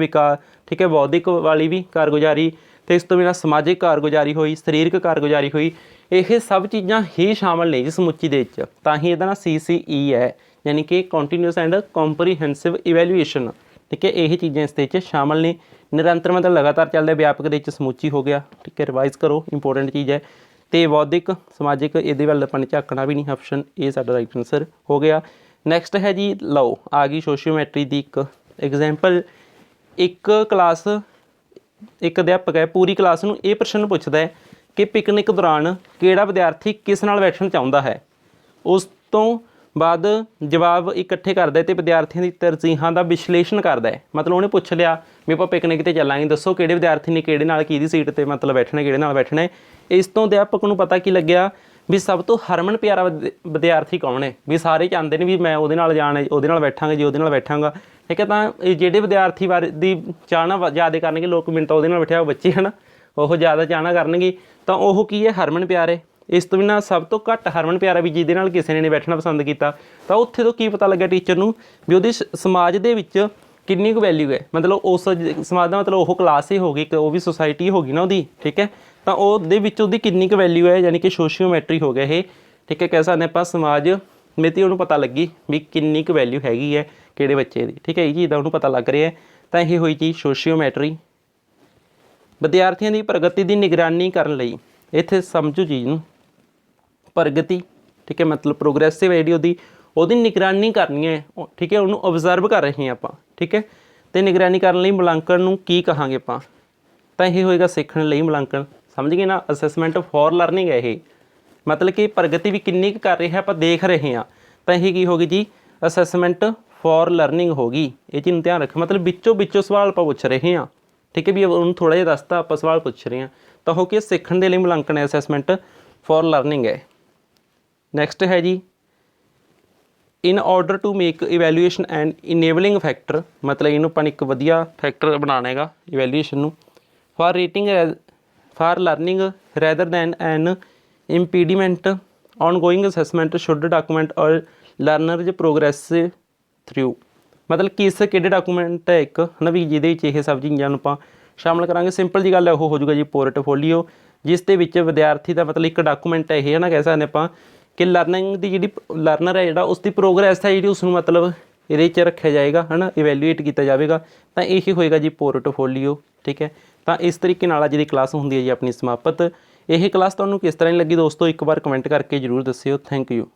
ਠੀਕ ਹੈ, ਬੌਧਿਕ ਵਾਲੀ ਵੀ ਕਾਰਗੁਜ਼ਾਰੀ, ਅਤੇ ਇਸ ਤੋਂ ਬਿਨਾਂ ਸਮਾਜਿਕ ਕਾਰਗੁਜ਼ਾਰੀ ਹੋਈ, ਸਰੀਰਕ ਕਾਰਗੁਜ਼ਾਰੀ ਹੋਈ, ਇਹ ਸਭ ਚੀਜ਼ਾਂ ਹੀ ਸ਼ਾਮਲ ਨੇ ਜੀ ਸਮੁੱਚੀ ਦੇ ਵਿੱਚ, ਤਾਂ ਹੀ ਇਹਦਾ ਨਾਂ CCE ਹੈ, ਯਾਨੀ ਕਿ ਕੰਟੀਨਿਊਸ ਐਂਡ ਕੰਪਰੀਹੈਂਸਿਵ ਇਵੈਲੂਏਸ਼ਨ। ਠੀਕ ਹੈ, ਇਹ ਚੀਜ਼ਾਂ ਇਸ ਦੇ ਵਿੱਚ ਸ਼ਾਮਲ ਨੇ। ਨਿਰੰਤਰ ਮਤਲਬ ਲਗਾਤਾਰ ਚੱਲਦਾ, ਵਿਆਪਕ ਦੇ ਵਿੱਚ ਸਮੁੱਚੀ ਹੋ ਗਿਆ। ਠੀਕ ਹੈ, ਰਿਵਾਈਜ਼ ਕਰੋ, ਇੰਪੋਰਟੈਂਟ ਚੀਜ਼ ਹੈ। ਅਤੇ ਬੌਧਿਕ ਸਮਾਜਿਕ ਇਹਦੇ ਵੱਲ ਆਪਾਂ ਨੇ ਝਾਕਣਾ ਵੀ ਨਹੀਂ, ਆਪਸ਼ਨ ਇਹ ਸਾਡਾ ਰਾਈਟ ਆਨਸਰ ਹੋ ਗਿਆ। ਨੈਕਸਟ ਹੈ ਜੀ, ਲਓ ਆ ਗਈ ਸੋਸ਼ੀਓਮੈਟਰੀ ਦੀ ਇੱਕ ਐਗਜ਼ਾਮਪਲ। ਇੱਕ ਅਧਿਆਪਕ ਹੈ, ਪੂਰੀ ਕਲਾਸ ਨੂੰ ਇਹ ਪ੍ਰਸ਼ਨ ਪੁੱਛਦਾ ਹੈ ਕਿ ਪਿਕਨਿਕ ਦੌਰਾਨ ਕਿਹੜਾ ਵਿਦਿਆਰਥੀ ਕਿਸ ਨਾਲ ਬੈਠਣਾ ਚਾਹੁੰਦਾ ਹੈ। ਉਸ ਤੋਂ ਬਾਅਦ ਜਵਾਬ ਇਕੱਠੇ ਕਰਦਾ ਅਤੇ ਵਿਦਿਆਰਥੀਆਂ ਦੀ ਤਰਜੀਹਾਂ ਦਾ ਵਿਸ਼ਲੇਸ਼ਣ ਕਰਦਾ ਹੈ। ਮਤਲਬ ਉਹਨੇ ਪੁੱਛ ਲਿਆ ਵੀ ਆਪਾਂ ਪਿਕਨਿਕ 'ਤੇ ਚੱਲਾਂਗੇ, ਦੱਸੋ ਕਿਹੜੇ ਵਿਦਿਆਰਥੀ ਨੇ ਕਿਹੜੇ ਨਾਲ ਕਿਹਦੀ ਸੀਟ 'ਤੇ ਮਤਲਬ ਬੈਠਣਾ, ਕਿਹੜੇ ਨਾਲ ਬੈਠਣਾ ਹੈ। ਇਸ ਤੋਂ ਅਧਿਆਪਕ ਨੂੰ ਪਤਾ ਕੀ ਲੱਗਿਆ ਵੀ ਸਭ ਤੋਂ ਹਰਮਨ ਪਿਆਰਾ ਵਿਦਿਆਰਥੀ ਕੌਣ ਹੈ, ਵੀ ਸਾਰੇ ਚਾਹੁੰਦੇ ਨੇ ਵੀ ਮੈਂ ਉਹਦੇ ਨਾਲ ਜਾਣਾ, ਉਹਦੇ ਨਾਲ ਬੈਠਾਂਗੇ ਜੀ, ਉਹਦੇ ਨਾਲ ਬੈਠਾਂਗਾ। ਠੀਕ ਹੈ, ਤਾਂ ਇਹ ਜਿਹੜੇ ਵਿਦਿਆਰਥੀ ਬਾਰੇ ਦੀ ਚਾਹਨਾ ਜ਼ਿਆਦਾ ਕਰਨਗੇ ਲੋਕ, ਮੈਨੂੰ ਤਾਂ ਉਹਦੇ ਨਾਲ ਬੈਠਿਆ, ਉਹ ਬੱਚੇ ਹੈ ਨਾ, ਉਹ ਜ਼ਿਆਦਾ ਚਾਹਨਾ ਕਰਨਗੇ, ਤਾਂ ਉਹ ਕੀ ਹੈ, ਹਰਮਨ ਪਿਆਰੇ। ਇਸ ਤੋਂ ਬਿਨਾਂ ਸਭ ਤੋਂ ਘੱਟ ਹਰਮਨ ਪਿਆਰਾ ਵੀ ਜਿਹਦੇ ਨਾਲ ਕਿਸੇ ਨੇ ਨਹੀਂ ਬੈਠਣਾ ਪਸੰਦ ਕੀਤਾ। ਤਾਂ ਉੱਥੇ ਤੋਂ ਕੀ ਪਤਾ ਲੱਗਿਆ ਟੀਚਰ ਨੂੰ ਵੀ ਉਹਦੀ ਸਮਾਜ ਦੇ ਵਿੱਚ ਕਿੰਨੀ ਕੁ ਵੈਲਿਊ ਹੈ, ਮਤਲਬ ਉਸ ਸਮਾਜ ਦਾ ਮਤਲਬ ਉਹ ਕਲਾਸ ਹੀ ਹੋ ਗਈ, ਉਹ ਵੀ ਸੁਸਾਇਟੀ ਹੋ ਗਈ ਨਾ ਉਹਦੀ। ਠੀਕ ਹੈ, ਤਾਂ ਉਹਦੇ ਵਿੱਚ ਉਹਦੀ ਕਿੰਨੀ ਕੁ ਵੈਲਿਊ ਹੈ, ਯਾਨੀ ਕਿ ਸੋਸ਼ੀਓਮੈਟਰੀ ਹੋ ਗਿਆ ਇਹ। ਠੀਕ ਹੈ, ਕਹਿ ਸਕਦੇ ਆਪਾਂ ਸਮਾਜ ਮਿਤੀ ਉਹਨੂੰ ਪਤਾ ਲੱਗੀ ਵੀ ਕਿੰਨੀ ਕੁ ਵੈਲਿਊ ਹੈਗੀ ਹੈ ਕਿਹੜੇ ਬੱਚੇ ਦੀ। ਠੀਕ ਹੈ, ਇਹ ਚੀਜ਼ ਦਾ ਉਹਨੂੰ ਪਤਾ ਲੱਗ ਰਿਹਾ, ਤਾਂ ਇਹ ਹੋਈ ਚੀਜ਼ ਸੋਸ਼ੀਓਮੈਟਰੀ। ਵਿਦਿਆਰਥੀਆਂ ਦੀ ਪ੍ਰਗਤੀ ਦੀ ਨਿਗਰਾਨੀ ਕਰਨ ਲਈ, ਇੱਥੇ ਸਮਝੋ ਚੀਜ਼ ਨੂੰ, ਪ੍ਰਗਤੀ, ਠੀਕ ਹੈ, ਮਤਲਬ ਪ੍ਰੋਗਰੈਸਿਵ ਜਿਹੜੀ ਉਹਦੀ ਨਿਗਰਾਨੀ ਕਰਨੀ ਹੈ। ਠੀਕ ਹੈ, ਉਹਨੂੰ ਓਬਜ਼ਰਵ ਕਰ ਰਹੇ ਹਾਂ ਆਪਾਂ। ਠੀਕ ਹੈ, ਅਤੇ ਨਿਗਰਾਨੀ ਕਰਨ ਲਈ ਮੁਲਾਂਕਣ ਨੂੰ ਕੀ ਕਹਾਂਗੇ ਆਪਾਂ, ਤਾਂ ਇਹ ਹੋਏਗਾ ਸਿੱਖਣ ਲਈ ਮੁਲਾਂਕਣ। ਸਮਝ ਗਏ ਨਾ, ਅਸੈਸਮੈਂਟ ਫੋਰ ਲਰਨਿੰਗ ਹੈ ਇਹ, ਮਤਲਬ ਕਿ ਪ੍ਰਗਤੀ ਵੀ ਕਿੰਨੀ ਕੁ ਕਰ ਰਿਹਾ ਆਪਾਂ ਦੇਖ ਰਹੇ ਹਾਂ, ਤਾਂ ਇਹ ਕੀ ਹੋ ਗਈ ਜੀ, ਅਸੈਸਮੈਂਟ ਫੋਰ ਲਰਨਿੰਗ ਹੋ ਗਈ। ਇਹ ਚੀਜ਼ ਨੂੰ ਧਿਆਨ ਰੱਖੋ, ਮਤਲਬ ਵਿੱਚੋਂ ਸਵਾਲ ਆਪਾਂ ਪੁੱਛ ਰਹੇ ਹਾਂ। ਠੀਕ ਹੈ, ਵੀ ਉਹਨੂੰ ਥੋੜ੍ਹਾ ਜਿਹਾ ਦੱਸਤਾ, ਆਪਾਂ ਸਵਾਲ ਪੁੱਛ ਰਹੇ ਹਾਂ, ਤਾਂ ਉਹ ਕੀ ਸਿੱਖਣ ਦੇ ਲਈ ਮੁਲਾਂਕਣ ਹੈ, ਅਸੈਸਮੈਂਟ ਫੋਰ ਲਰਨਿੰਗ ਹੈ। ਨੈਕਸਟ ਹੈ ਜੀ, in order to make evaluation and enabling factor, ਮਤਲਬ ਇਹਨੂੰ ਆਪਾਂ ਨੇ ਇੱਕ ਵਧੀਆ ਫੈਕਟਰ ਬਣਾਉਣਾ ਹੈਗਾ ਇਵੈਲੂਏਸ਼ਨ ਨੂੰ, for learning rather than an impediment ongoing assessment should document or learners progress through, ਮਤਲਬ ਕਿਹੜੇ ਡਾਕੂਮੈਂਟ ਹੈ ਇੱਕ, ਹੈ ਨਾ, ਵੀ ਜਿਹਦੇ ਵਿੱਚ ਇਹ ਸਭ ਚੀਜ਼ਾਂ ਨੂੰ ਆਪਾਂ ਸ਼ਾਮਲ ਕਰਾਂਗੇ। ਸਿੰਪਲ ਜੀ ਗੱਲ ਹੈ, ਉਹ ਹੋ ਜਾਊਗਾ ਜੀ ਪੋਰਟਫੋਲੀਓ, ਜਿਸ ਦੇ ਵਿੱਚ ਵਿਦਿਆਰਥੀ ਦਾ ਮਤਲਬ ਇੱਕ ਡਾਕੂਮੈਂਟ ਹੈ ਇਹ, ਹੈ ਨਾ, ਕਹਿ ਸਕਦੇ ਆਪਾਂ ਕਿ ਲਰਨਿੰਗ ਦੀ ਜਿਹੜੀ ਲਰਨਰ ਹੈ ਜਿਹੜਾ ਉਸ ਦੀ ਪ੍ਰੋਗਰੈਸ ਹੈ ਜਿਹੜੀ ਉਸਨੂੰ ਮਤਲਬ ਇਹਦੇ 'ਚ ਰੱਖਿਆ ਜਾਏਗਾ, ਹੈ ਨਾ, ਇਵੈਲੂਏਟ ਕੀਤਾ ਜਾਵੇਗਾ, ਤਾਂ ਇਹੀ ਹੋਏਗਾ ਜੀ ਪੋਰਟਫੋਲੀਓ। ਠੀਕ ਹੈ, ਤਾਂ ਇਸ ਤਰੀਕੇ ਨਾਲ ਅੱਜ ਦੀ ਕਲਾਸ ਹੁੰਦੀ ਹੈ ਜੀ ਆਪਣੀ ਸਮਾਪਤ। ਇਹ ਕਲਾਸ ਤੁਹਾਨੂੰ ਕਿਸ ਤਰ੍ਹਾਂ ਦੀ ਲੱਗੀ ਦੋਸਤੋ, ਇੱਕ ਵਾਰ ਕਮੈਂਟ ਕਰਕੇ ਜ਼ਰੂਰ ਦੱਸਿਓ। Thank you.